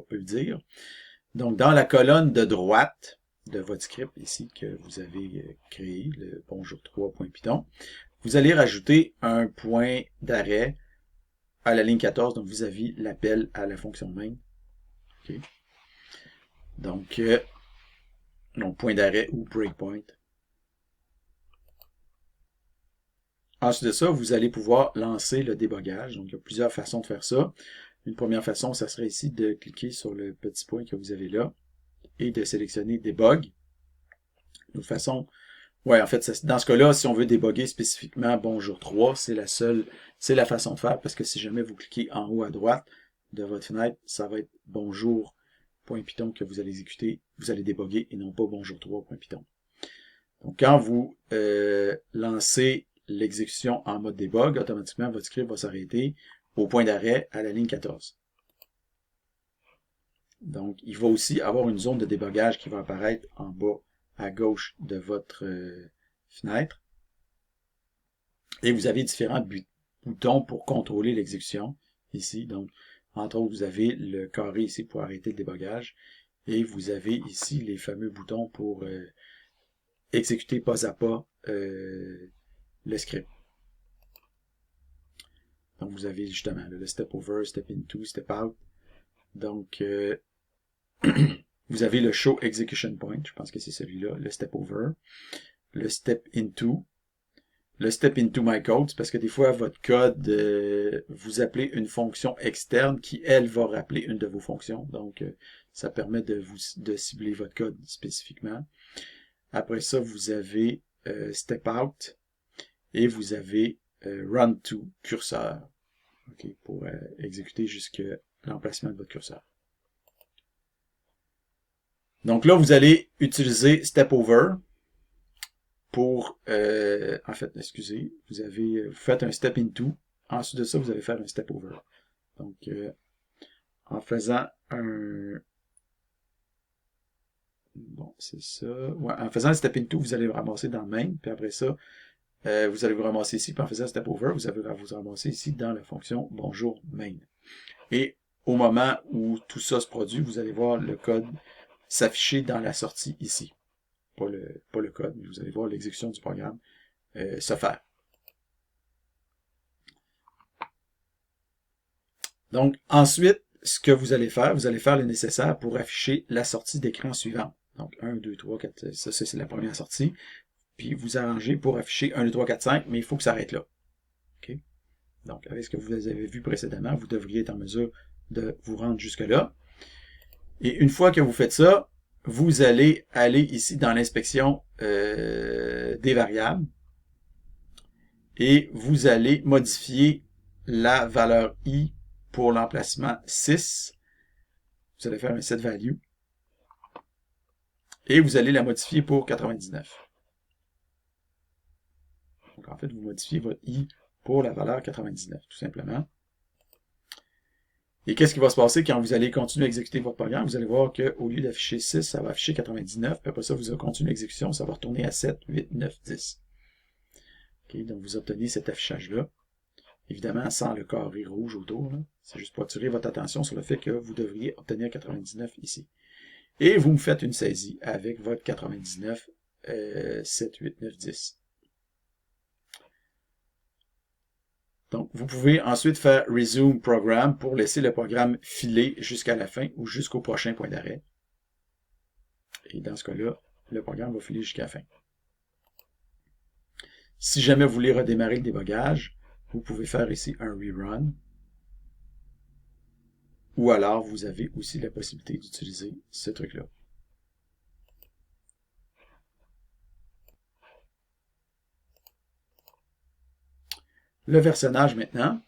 peu le dire. Donc, dans la colonne de droite de votre script ici que vous avez créé, le bonjour3.python, vous allez rajouter un point d'arrêt à la ligne 14. Donc, vous avez l'appel à la fonction main. Okay. Donc, point d'arrêt ou breakpoint. Ensuite de ça, vous allez pouvoir lancer le débogage. Donc, il y a plusieurs façons de faire ça. Une première façon, ça serait ici de cliquer sur le petit point que vous avez là et de sélectionner Debug. Une autre façon, ouais, en fait, dans ce cas-là, si on veut déboguer spécifiquement Bonjour 3, c'est la façon de faire parce que si jamais vous cliquez en haut à droite de votre fenêtre, ça va être bonjour.python que vous allez exécuter, vous allez déboguer et non pas bonjour3.python. Donc, quand vous lancez l'exécution en mode debug, automatiquement, votre script va s'arrêter au point d'arrêt à la ligne 14. Donc, il va aussi avoir une zone de débogage qui va apparaître en bas à gauche de votre fenêtre. Et vous avez différents boutons pour contrôler l'exécution ici. Donc, entre autres, vous avez le carré ici pour arrêter le débogage. Et vous avez ici les fameux boutons pour exécuter pas à pas le script. Donc, vous avez justement le step over, step into, step out. Donc, vous avez le show execution point, je pense que c'est celui-là, le step over, le step into. Le step into my code, c'est parce que des fois, votre code, vous appelez une fonction externe qui, elle, va rappeler une de vos fonctions. Donc, ça permet de cibler votre code spécifiquement. Après ça, vous avez step out et vous avez run to curseur, okay, pour exécuter jusqu'à l'emplacement de votre curseur. Donc là, vous allez utiliser step over pour, en fait, excusez, vous faites un step into. Ensuite de ça, vous allez faire un step over. Donc, en faisant un... Bon, c'est ça. Ouais, en faisant un step into, vous allez vous ramasser dans main, puis après ça, vous allez vous ramasser ici, puis en faisant un step over, vous allez vous ramasser ici dans la fonction bonjour main. Et au moment où tout ça se produit, vous allez voir le code s'afficher dans la sortie ici. Pas le code, mais vous allez voir l'exécution du programme se faire. Donc, ensuite, ce que vous allez faire le nécessaire pour afficher la sortie d'écran suivante. Donc, 1, 2, 3, 4, ça c'est la première sortie. Puis, vous arrangez pour afficher 1, 2, 3, 4, 5, mais il faut que ça arrête là. Okay? Donc, avec ce que vous avez vu précédemment, vous devriez être en mesure de vous rendre jusque-là. Et une fois que vous faites ça, vous allez aller ici dans l'inspection des variables et vous allez modifier la valeur i pour l'emplacement 6. Vous allez faire un set value et vous allez la modifier pour 99. Donc en fait, vous modifiez votre i pour la valeur 99, tout simplement. Et qu'est-ce qui va se passer quand vous allez continuer à exécuter votre programme? Vous allez voir qu'au lieu d'afficher 6, ça va afficher 99. Puis après ça, vous allez continuer l'exécution, ça va retourner à 7, 8, 9, 10. Okay, donc vous obtenez cet affichage-là. Évidemment, sans le carré rouge autour. C'est juste pour attirer votre attention sur le fait que vous devriez obtenir 99 ici. Et vous me faites une saisie avec votre 99, 7, 8, 9, 10. Donc, vous pouvez ensuite faire Resume Program pour laisser le programme filer jusqu'à la fin ou jusqu'au prochain point d'arrêt. Et dans ce cas-là, le programme va filer jusqu'à la fin. Si jamais vous voulez redémarrer le débogage, vous pouvez faire ici un Rerun. Ou alors, vous avez aussi la possibilité d'utiliser ce truc-là. Le versionnage maintenant.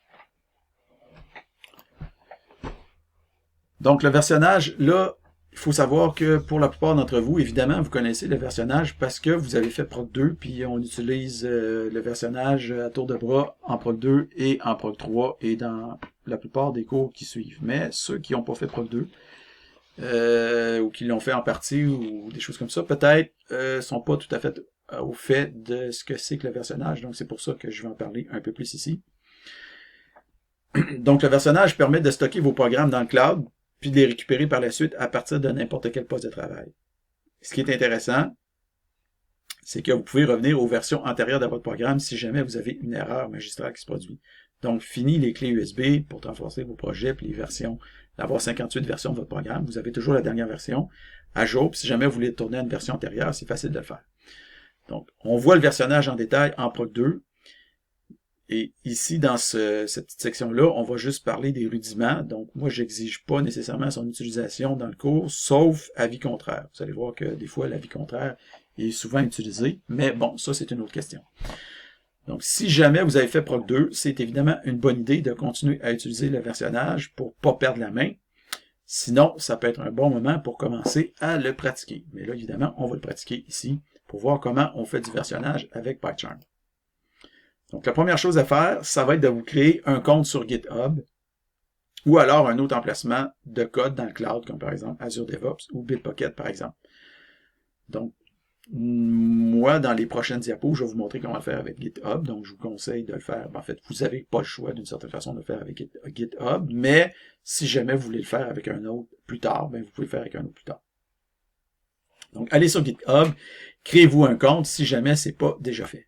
Donc, le versionnage, là, il faut savoir que pour la plupart d'entre vous, évidemment, vous connaissez le versionnage parce que vous avez fait Proc 2, puis on utilise le versionnage à tour de bras en Proc 2 et en Proc 3 et dans la plupart des cours qui suivent. Mais ceux qui n'ont pas fait Proc 2, ou qui l'ont fait en partie ou des choses comme ça, peut-être sont pas tout à fait au fait de ce que c'est que le versionnage. Donc, c'est pour ça que je vais en parler un peu plus ici. Donc, le versionnage permet de stocker vos programmes dans le cloud, puis de les récupérer par la suite à partir de n'importe quel poste de travail. Ce qui est intéressant, c'est que vous pouvez revenir aux versions antérieures de votre programme si jamais vous avez une erreur magistrale qui se produit. Donc, fini les clés USB pour renforcer vos projets, puis les versions, d'avoir 58 versions de votre programme. Vous avez toujours la dernière version à jour, puis si jamais vous voulez tourner à une version antérieure, c'est facile de le faire. Donc, on voit le versionnage en détail en Proc 2. Et ici, dans cette petite section-là, on va juste parler des rudiments. Donc, moi, j'exige pas nécessairement son utilisation dans le cours, sauf avis contraire. Vous allez voir que des fois, l'avis contraire est souvent utilisé. Mais bon, ça, c'est une autre question. Donc, si jamais vous avez fait Proc 2, c'est évidemment une bonne idée de continuer à utiliser le versionnage pour pas perdre la main. Sinon, ça peut être un bon moment pour commencer à le pratiquer. Mais là, évidemment, on va le pratiquer ici pour voir comment on fait du versionnage avec PyCharm. Donc, la première chose à faire, ça va être de vous créer un compte sur GitHub ou alors un autre emplacement de code dans le cloud, comme par exemple Azure DevOps ou Bitbucket, par exemple. Donc, moi, dans les prochaines diapos, je vais vous montrer comment le faire avec GitHub. Donc, je vous conseille de le faire. En fait, vous n'avez pas le choix d'une certaine façon de le faire avec GitHub, mais si jamais vous voulez le faire avec un autre plus tard, ben, vous pouvez le faire avec un autre plus tard. Donc, allez sur GitHub, créez-vous un compte si jamais ce n'est pas déjà fait.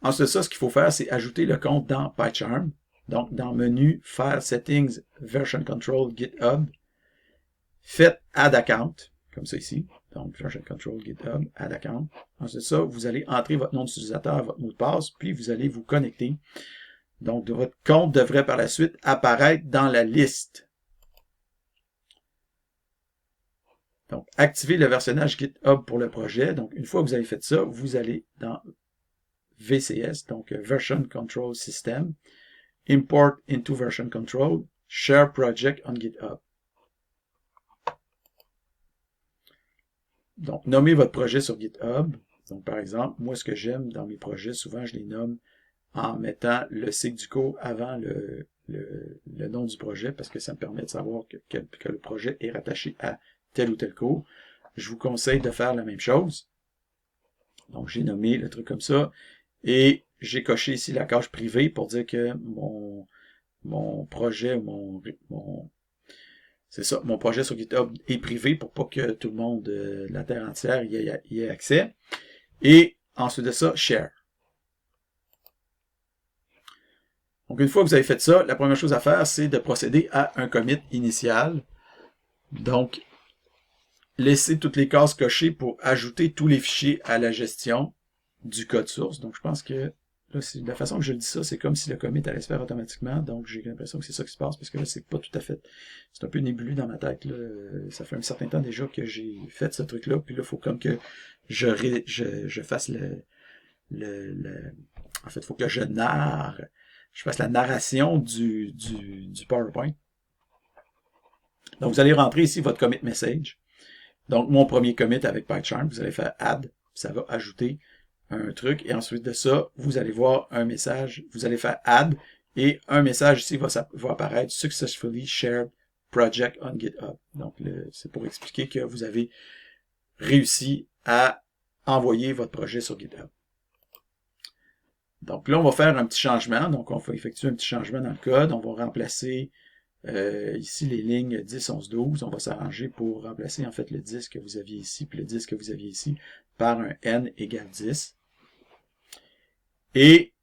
Ensuite de ça, ce qu'il faut faire, c'est ajouter le compte dans PyCharm. Donc, dans Menu, File, Settings, Version Control, GitHub, faites Add Account, comme ça ici. Donc, Version Control, GitHub, Add Account. Ensuite de ça, vous allez entrer votre nom d'utilisateur, votre mot de passe, puis vous allez vous connecter. Donc, votre compte devrait par la suite apparaître dans la liste. Donc, activez le versionnage GitHub pour le projet. Donc, une fois que vous avez fait ça, vous allez dans VCS, donc Version Control System, Import into Version Control, Share Project on GitHub. Donc, nommez votre projet sur GitHub. Donc, par exemple, moi, ce que j'aime dans mes projets, souvent, je les nomme en mettant le cycle du cours avant le nom du projet, parce que ça me permet de savoir que le projet est rattaché à tel ou tel cours. Je vous conseille de faire la même chose. Donc, j'ai nommé le truc comme ça. Et j'ai coché ici la case privée pour dire que mon projet, c'est ça, mon projet sur GitHub est privé pour pas que tout le monde de la Terre entière y ait accès. Et ensuite de ça, share. Donc, une fois que vous avez fait ça, la première chose à faire, c'est de procéder à un commit initial. Donc, laissez toutes les cases cochées pour ajouter tous les fichiers à la gestion du code source. Donc, je pense que là, la façon que je dis ça, c'est comme si le commit allait se faire automatiquement. Donc, j'ai l'impression que c'est ça qui se passe, parce que là, c'est pas tout à fait... C'est un peu nébuleux dans ma tête, là. Ça fait un certain temps déjà que j'ai fait ce truc-là, puis là, il faut comme que je fasse en fait, il faut que je fasse la narration du PowerPoint. Donc, vous allez rentrer ici votre commit message. Donc, mon premier commit avec PyCharm, vous allez faire add, ça va ajouter un truc, et ensuite de ça, vous allez voir un message, vous allez faire add, et un message ici va apparaître successfully shared project on GitHub. Donc, c'est pour expliquer que vous avez réussi à envoyer votre projet sur GitHub. Donc là, on va faire un petit changement. Donc, on va effectuer un petit changement dans le code. On va remplacer ici les lignes 10, 11, 12. On va s'arranger pour remplacer en fait le 10 que vous aviez ici, puis le 10 que vous aviez ici, par un n égale 10. Et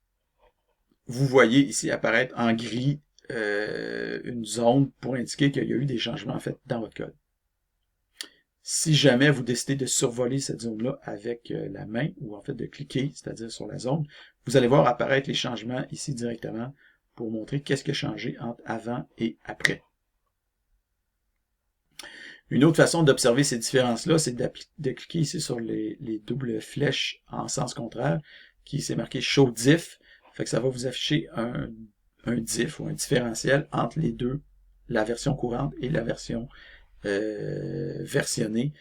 vous voyez ici apparaître en gris une zone pour indiquer qu'il y a eu des changements en fait dans votre code. Si jamais vous décidez de survoler cette zone-là avec la main, ou en fait de cliquer, c'est-à-dire sur la zone, vous allez voir apparaître les changements ici directement pour montrer qu'est-ce qui a changé entre avant et après. Une autre façon d'observer ces différences-là, c'est de cliquer ici sur les doubles flèches en sens contraire, qui s'est marqué Show Diff. Fait que ça va vous afficher un diff ou un différentiel entre les deux, la version courante et la version versionnée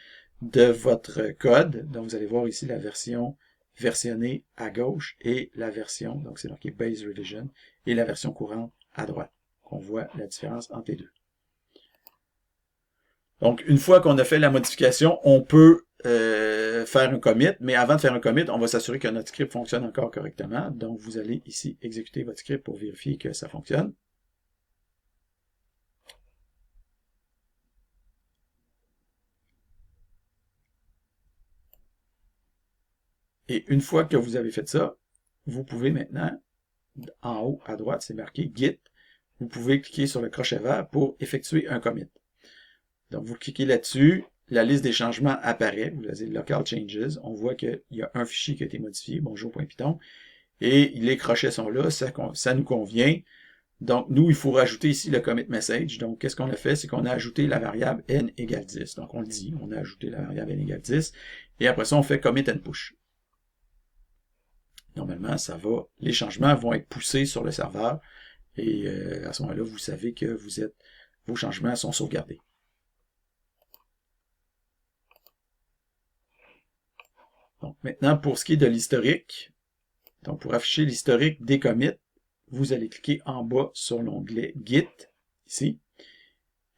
de votre code. Donc, vous allez voir ici la version versionnée à gauche et la version, donc c'est marqué Base Revision, et la version courante à droite. On voit la différence entre les deux. Donc, une fois qu'on a fait la modification, on peut faire un commit, mais avant de faire un commit, on va s'assurer que notre script fonctionne encore correctement. Donc, vous allez ici exécuter votre script pour vérifier que ça fonctionne. Et une fois que vous avez fait ça, vous pouvez maintenant, en haut à droite, c'est marqué Git, vous pouvez cliquer sur le crochet vert pour effectuer un commit. Donc, vous cliquez là-dessus, la liste des changements apparaît, vous avez Local Changes, on voit qu'il y a un fichier qui a été modifié, bonjour.python, et les crochets sont là, ça nous convient. Donc, nous, il faut rajouter ici le commit message. Donc, qu'est-ce qu'on a fait? C'est qu'on a ajouté la variable n égale 10. Donc, on le dit, on a ajouté la variable n égale 10, et après ça, on fait commit and push. Normalement, les changements vont être poussés sur le serveur, et à ce moment-là, vous savez que vos changements sont sauvegardés. Donc, maintenant, pour ce qui est de l'historique, donc pour afficher l'historique des commits, vous allez cliquer en bas sur l'onglet Git, ici.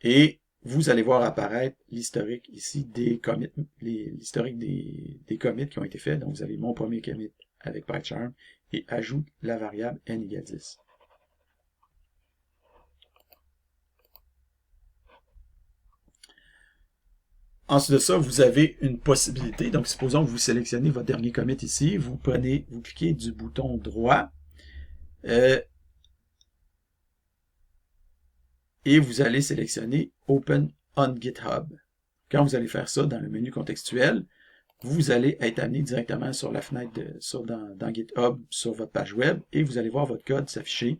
Et vous allez voir apparaître l'historique ici des commits, l'historique des commits qui ont été faits. Donc, vous avez mon premier commit avec PyCharm et ajoute la variable n égale 10. Ensuite de ça, vous avez une possibilité. Donc, supposons que vous sélectionnez votre dernier commit ici. Vous cliquez du bouton droit et vous allez sélectionner Open on GitHub. Quand vous allez faire ça dans le menu contextuel, vous allez être amené directement sur la fenêtre dans GitHub sur votre page web et vous allez voir votre code s'afficher.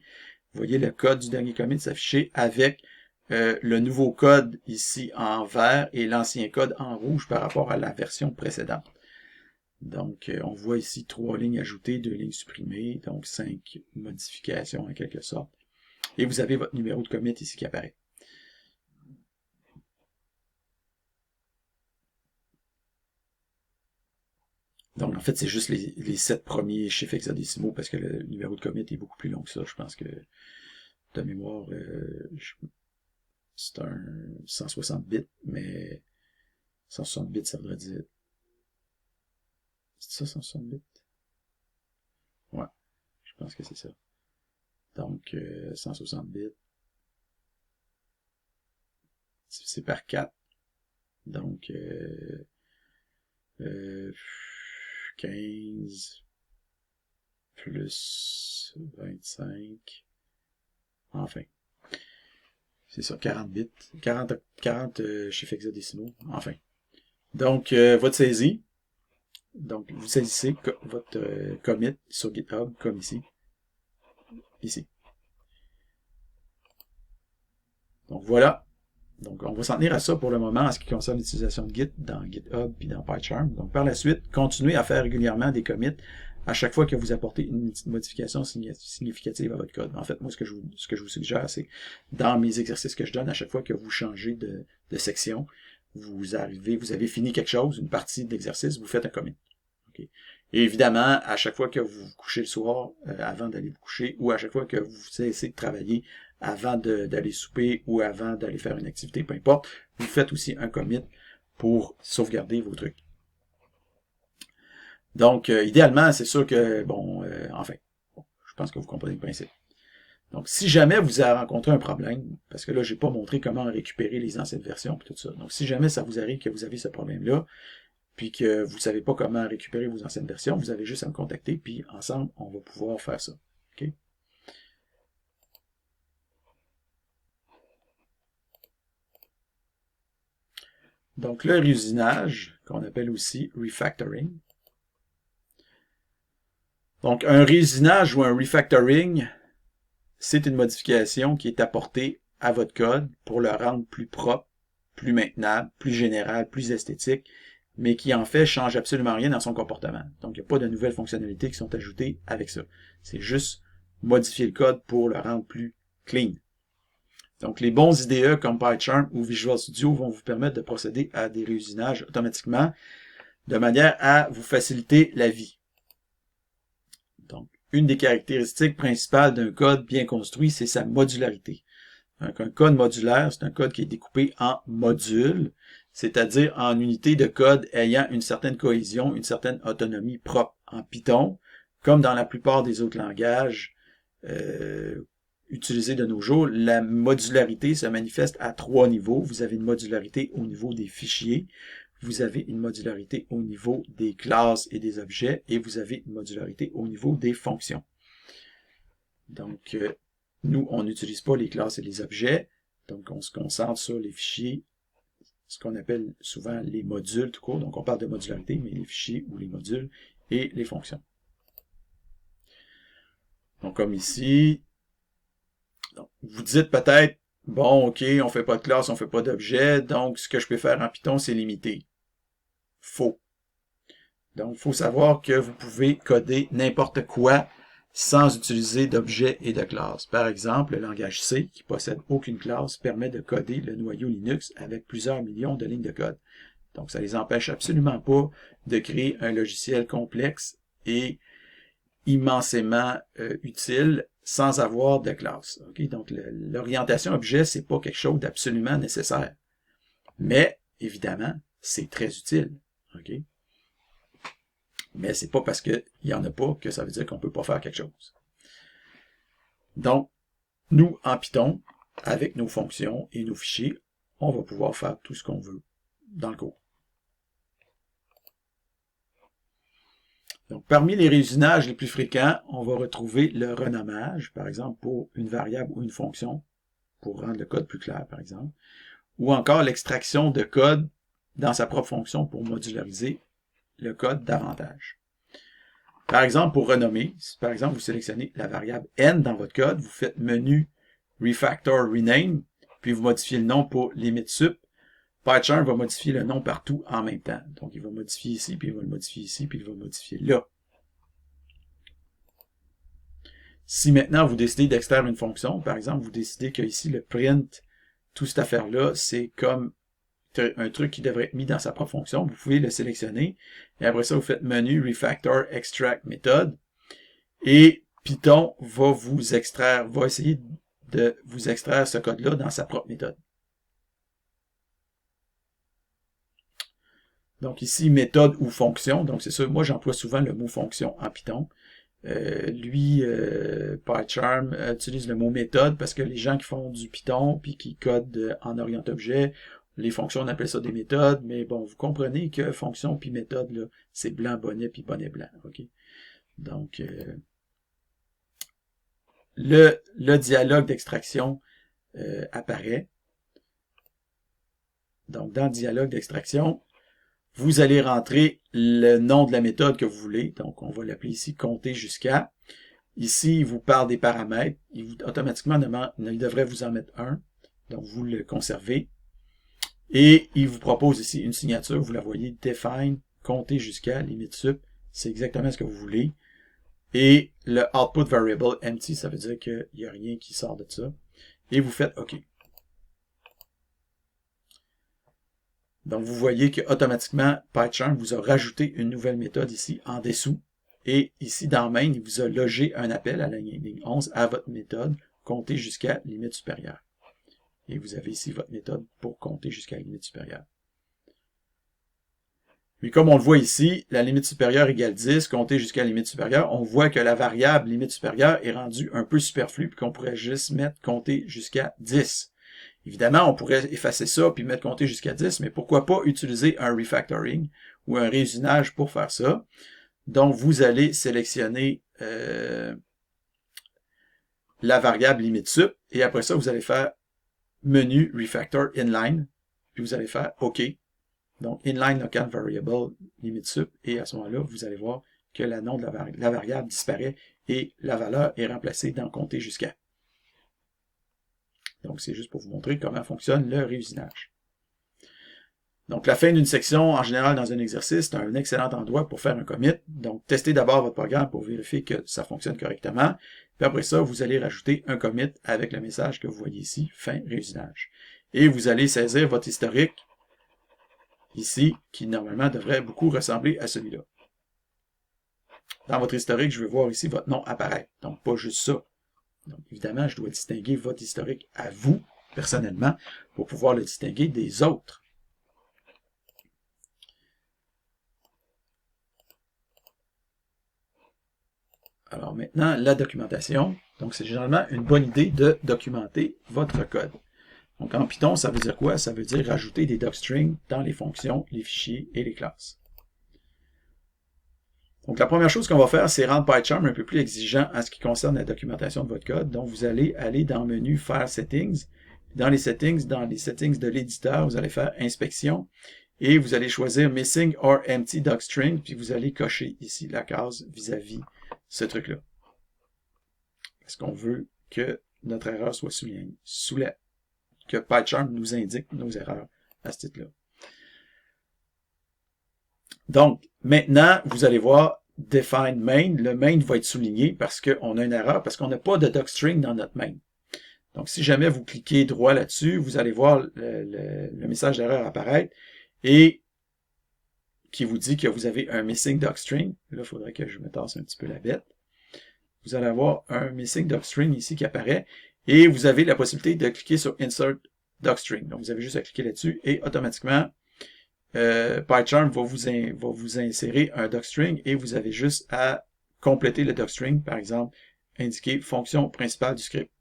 Vous voyez le code du dernier commit s'afficher avec le nouveau code ici en vert et l'ancien code en rouge par rapport à la version précédente. Donc, on voit ici 3 lignes ajoutées, 2 lignes supprimées, donc 5 modifications en quelque sorte. Et vous avez votre numéro de commit ici qui apparaît. Donc, en fait, c'est juste les 7 premiers chiffres hexadécimaux parce que le numéro de commit est beaucoup plus long que ça. Je pense que, de mémoire, c'est un 160 bits, mais 160 bits, ça voudrait dire... C'est ça, 160 bits? Ouais, je pense que c'est ça. Donc, 160 bits, c'est par 4. Donc, 15 plus 25, enfin, c'est ça, 40 bits, 40 chiffres hexadécimaux, enfin. Donc, votre saisie, donc vous saisissez votre commit sur GitHub, comme ici, Donc voilà. Donc, on va s'en tenir à ça pour le moment en ce qui concerne l'utilisation de Git dans GitHub et dans PyCharm. Donc, par la suite, continuez à faire régulièrement des commits à chaque fois que vous apportez une modification significative à votre code. En fait, moi, ce que je vous suggère, c'est dans mes exercices que je donne, à chaque fois que vous changez de section, vous avez fini quelque chose, une partie d'exercice, vous faites un commit. Okay. Et évidemment, à chaque fois que vous vous couchez le soir, avant d'aller vous coucher, ou à chaque fois que vous cessez de travailler, avant d'aller souper ou avant d'aller faire une activité, peu importe, vous faites aussi un commit pour sauvegarder vos trucs. Donc, idéalement, c'est sûr que, je pense que vous comprenez le principe. Donc, si jamais vous avez rencontré un problème, parce que là, j'ai pas montré comment récupérer les anciennes versions et tout ça. Donc, si jamais ça vous arrive que vous avez ce problème-là, puis que vous ne savez pas comment récupérer vos anciennes versions, vous avez juste à me contacter, puis ensemble, on va pouvoir faire ça. Okay? Donc, le réusinage, qu'on appelle aussi refactoring. Donc, un réusinage ou un refactoring, c'est une modification qui est apportée à votre code pour le rendre plus propre, plus maintenable, plus général, plus esthétique, mais qui en fait change absolument rien dans son comportement. Donc, il n'y a pas de nouvelles fonctionnalités qui sont ajoutées avec ça. C'est juste modifier le code pour le rendre plus clean. Donc, les bons IDE comme PyCharm ou Visual Studio vont vous permettre de procéder à des réusinages automatiquement de manière à vous faciliter la vie. Donc, une des caractéristiques principales d'un code bien construit, c'est sa modularité. Donc, un code modulaire, c'est un code qui est découpé en modules, c'est-à-dire en unités de code ayant une certaine cohésion, une certaine autonomie propre. En Python, comme dans la plupart des autres langages utilisés de nos jours, la modularité se manifeste à 3 niveaux. Vous avez une modularité au niveau des fichiers, vous avez une modularité au niveau des classes et des objets, et vous avez une modularité au niveau des fonctions. Donc, nous, on n'utilise pas les classes et les objets, donc on se concentre sur les fichiers, ce qu'on appelle souvent les modules tout court. Donc, on parle de modularité, mais les fichiers ou les modules et les fonctions. Donc, comme ici, donc, vous dites peut-être, bon, ok, on fait pas de classe, on fait pas d'objet, donc ce que je peux faire en Python, c'est limité. Faux. Donc, il faut savoir que vous pouvez coder n'importe quoi sans utiliser d'objets et de classes. Par exemple, le langage C, qui possède aucune classe, permet de coder le noyau Linux avec plusieurs millions de lignes de code. Donc, ça les empêche absolument pas de créer un logiciel complexe et immensément utile sans avoir de classe. Okay? Donc, l'orientation objet, c'est pas quelque chose d'absolument nécessaire. Mais, évidemment, c'est très utile. Okay? Mais c'est pas parce qu'il y en a pas que ça veut dire qu'on peut pas faire quelque chose. Donc, nous, en Python, avec nos fonctions et nos fichiers, on va pouvoir faire tout ce qu'on veut dans le cours. Donc, parmi les réusinages les plus fréquents, on va retrouver le renommage, par exemple, pour une variable ou une fonction, pour rendre le code plus clair, par exemple, ou encore l'extraction de code dans sa propre fonction pour modulariser le code davantage. Par exemple, pour renommer, si par exemple vous sélectionnez la variable n dans votre code, vous faites menu refactor rename, puis vous modifiez le nom pour limite sup, PyCharm va modifier le nom partout en même temps. Donc, il va modifier ici, puis il va le modifier ici, puis il va le modifier là. Si maintenant vous décidez d'extraire une fonction, par exemple, vous décidez que ici le print, toute cette affaire-là, c'est comme un truc qui devrait être mis dans sa propre fonction, vous pouvez le sélectionner, et après ça, vous faites menu refactor extract méthode, et Python va vous extraire, va essayer de vous extraire ce code-là dans sa propre méthode. Donc ici, méthode ou fonction. Donc c'est ça, moi j'emploie souvent le mot fonction en Python. PyCharm utilise le mot méthode parce que les gens qui font du Python puis qui codent en orienté-objet, les fonctions on appelle ça des méthodes, mais bon, vous comprenez que fonction puis méthode, là, c'est blanc, bonnet puis bonnet blanc. OK? Donc le dialogue d'extraction apparaît. Donc dans le dialogue d'extraction, vous allez rentrer le nom de la méthode que vous voulez. Donc, on va l'appeler ici « compter jusqu'à ». Ici, il vous parle des paramètres. Automatiquement, il devrait vous en mettre un. Donc, vous le conservez. Et il vous propose ici une signature. Vous la voyez, « define », « compter jusqu'à », « limite sup ». C'est exactement ce que vous voulez. Et le « output variable » empty, ça veut dire qu'il n'y a rien qui sort de ça. Et vous faites « OK ». Donc, vous voyez que automatiquement, PyCharm vous a rajouté une nouvelle méthode ici en dessous. Et ici, dans main, il vous a logé un appel à la ligne 11 à votre méthode, compter jusqu'à limite supérieure. Et vous avez ici votre méthode pour compter jusqu'à la limite supérieure. Puis comme on le voit ici, la limite supérieure égale 10, compter jusqu'à la limite supérieure, on voit que la variable limite supérieure est rendue un peu superflue, puis qu'on pourrait juste mettre compter jusqu'à 10. Évidemment, on pourrait effacer ça puis mettre compter jusqu'à 10, mais pourquoi pas utiliser un refactoring ou un réusinage pour faire ça. Donc, vous allez sélectionner la variable limite sup et après ça, vous allez faire menu refactor inline, puis vous allez faire OK. Donc, inline local variable limite sup et à ce moment-là, vous allez voir que le nom de la variable disparaît et la valeur est remplacée dans compter jusqu'à. Donc, c'est juste pour vous montrer comment fonctionne le réusinage. Donc, la fin d'une section, en général, dans un exercice, c'est un excellent endroit pour faire un commit. Donc, testez d'abord votre programme pour vérifier que ça fonctionne correctement. Puis après ça, vous allez rajouter un commit avec le message que vous voyez ici, fin réusinage. Et vous allez saisir votre historique ici, qui normalement devrait beaucoup ressembler à celui-là. Dans votre historique, je vais voir ici votre nom apparaître. Donc, pas juste ça. Donc, évidemment, je dois distinguer votre historique à vous, personnellement, pour pouvoir le distinguer des autres. Alors maintenant, la documentation. Donc, c'est généralement une bonne idée de documenter votre code. Donc, en Python, ça veut dire quoi? Ça veut dire rajouter des docstrings dans les fonctions, les fichiers et les classes. Donc, la première chose qu'on va faire, c'est rendre PyCharm un peu plus exigeant en ce qui concerne la documentation de votre code. Donc, vous allez aller dans le menu File Settings. Dans les settings de l'éditeur, vous allez faire Inspection et vous allez choisir Missing or Empty Docstring, puis vous allez cocher ici la case vis-à-vis ce truc-là. Parce qu'on veut que notre erreur soit soulignée, que PyCharm nous indique nos erreurs à ce titre-là. Donc, maintenant, vous allez voir Define Main. Le main va être souligné parce qu'on a une erreur, parce qu'on n'a pas de docstring dans notre main. Donc, si jamais vous cliquez droit là-dessus, vous allez voir le message d'erreur apparaître et qui vous dit que vous avez un missing docstring. Là, il faudrait que je me tasse un petit peu la bête. vous allez avoir un missing docstring ici qui apparaît et vous avez la possibilité de cliquer sur Insert Docstring. Donc, vous avez juste à cliquer là-dessus et automatiquement, PyCharm va vous insérer un docstring et vous avez juste à compléter le docstring, par exemple, indiquer fonction principale du script.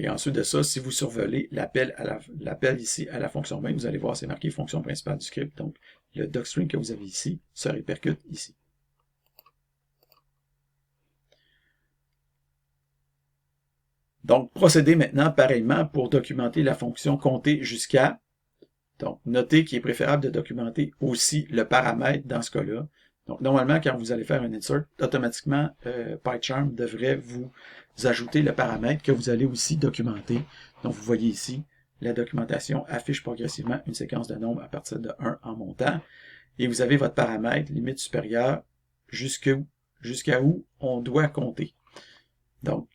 Et ensuite de ça, si vous survolez l'appel ici à la fonction main, vous allez voir, c'est marqué fonction principale du script. Donc, le docstring que vous avez ici se répercute ici. Donc, procédez maintenant pareillement pour documenter la fonction compter jusqu'à. Donc, notez qu'il est préférable de documenter aussi le paramètre dans ce cas-là. Donc, normalement, quand vous allez faire un insert, automatiquement, PyCharm devrait vous ajouter le paramètre que vous allez aussi documenter. Donc, vous voyez ici, la documentation affiche progressivement une séquence de nombres à partir de 1 en montant. Et vous avez votre paramètre, limite supérieure, jusqu'à où on doit compter. Donc,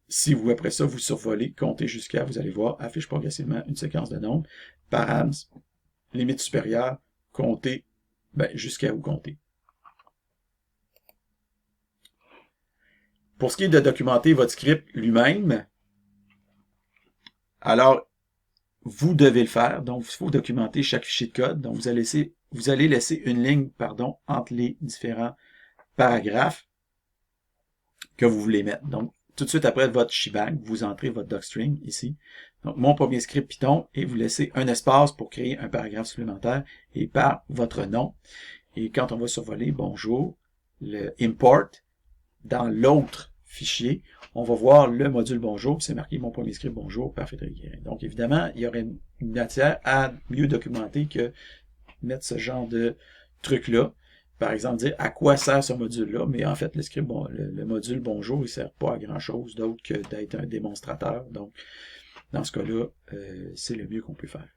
si vous, après ça, vous survolez, comptez jusqu'à, vous allez voir, affiche progressivement une séquence de nombres, params, limite supérieure, comptez, jusqu'à où compter. Pour ce qui est de documenter votre script lui-même, alors, vous devez le faire. Donc, il faut documenter chaque fichier de code. Donc, vous allez laisser une ligne, entre les différents paragraphes que vous voulez mettre. Donc, tout de suite après votre shebang, vous entrez votre docstring ici. Donc, mon premier script Python et vous laissez un espace pour créer un paragraphe supplémentaire et par votre nom. Et quand on va survoler bonjour, le import, dans l'autre fichier, on va voir le module bonjour, c'est marqué mon premier script bonjour par Frédéric Guérin. Donc, évidemment, il y aurait une matière à mieux documenter que mettre ce genre de truc-là. Par exemple, dire à quoi sert ce module-là, mais en fait, le script, le module bonjour, il ne sert pas à grand-chose d'autre que d'être un démonstrateur. Donc, dans ce cas-là, c'est le mieux qu'on peut faire.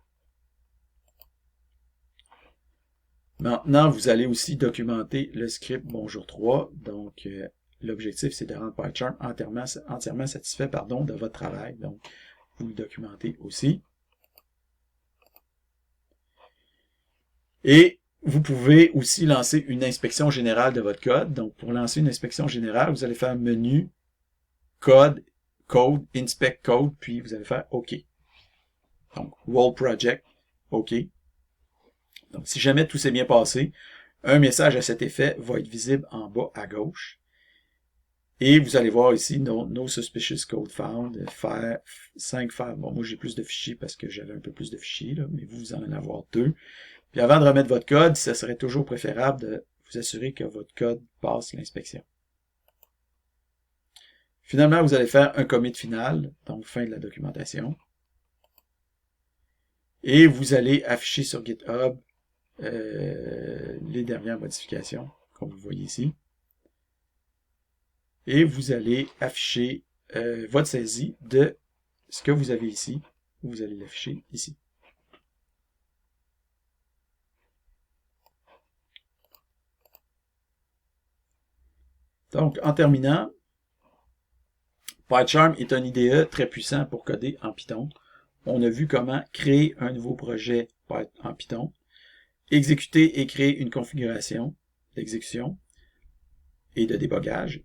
Maintenant, vous allez aussi documenter le script bonjour 3. Donc, l'objectif, c'est de rendre PyCharm entièrement satisfait de votre travail. Donc, vous le documentez aussi. Et vous pouvez aussi lancer une inspection générale de votre code. Donc, pour lancer une inspection générale, vous allez faire menu, code, inspect code, puis vous allez faire OK. Donc, Roll Project, OK. Donc, si jamais tout s'est bien passé, un message à cet effet va être visible en bas à gauche. Et vous allez voir ici, no suspicious code found, 5 files. Bon, moi j'ai plus de fichiers parce que j'avais un peu plus de fichiers, là, mais vous en allez avoir 2. Puis avant de remettre votre code, ça serait toujours préférable de vous assurer que votre code passe l'inspection. Finalement, vous allez faire un commit final, donc fin de la documentation. Et vous allez afficher sur GitHub les dernières modifications, comme vous voyez ici. Et vous allez afficher votre saisie de ce que vous avez ici. Vous allez l'afficher ici. Donc, en terminant, PyCharm est un IDE très puissant pour coder en Python. On a vu comment créer un nouveau projet en Python, exécuter et créer une configuration d'exécution et de débogage,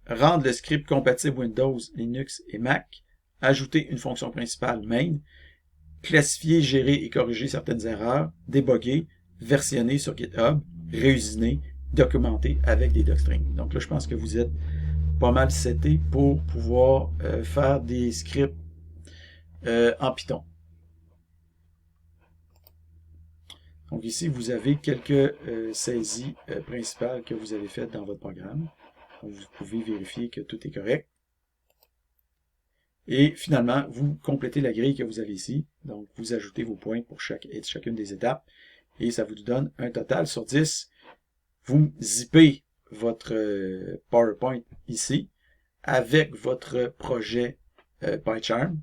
rendre le script compatible Windows, Linux et Mac, ajouter une fonction principale main, classifier, gérer et corriger certaines erreurs, déboguer, versionner sur GitHub, réusiner, documenter avec des docstrings. Donc là, je pense que vous êtes pas mal seté pour pouvoir faire des scripts en Python. Donc ici, vous avez quelques saisies principales que vous avez faites dans votre programme. Donc, vous pouvez vérifier que tout est correct. Et finalement, vous complétez la grille que vous avez ici. Donc, vous ajoutez vos points pour chacune des étapes. Et ça vous donne un total sur 10. Vous zippez votre PowerPoint ici avec votre projet PyCharm.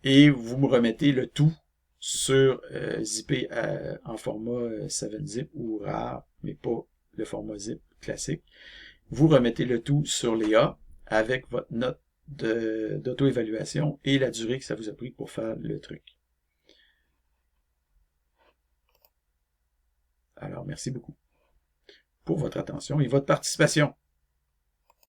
Et vous me remettez le tout sur zippé en format 7-zip ou RAR, mais pas le format zip classique. Vous remettez le tout sur Léa avec votre note d'auto-évaluation et la durée que ça vous a pris pour faire le truc. Alors, merci beaucoup pour votre attention et votre participation.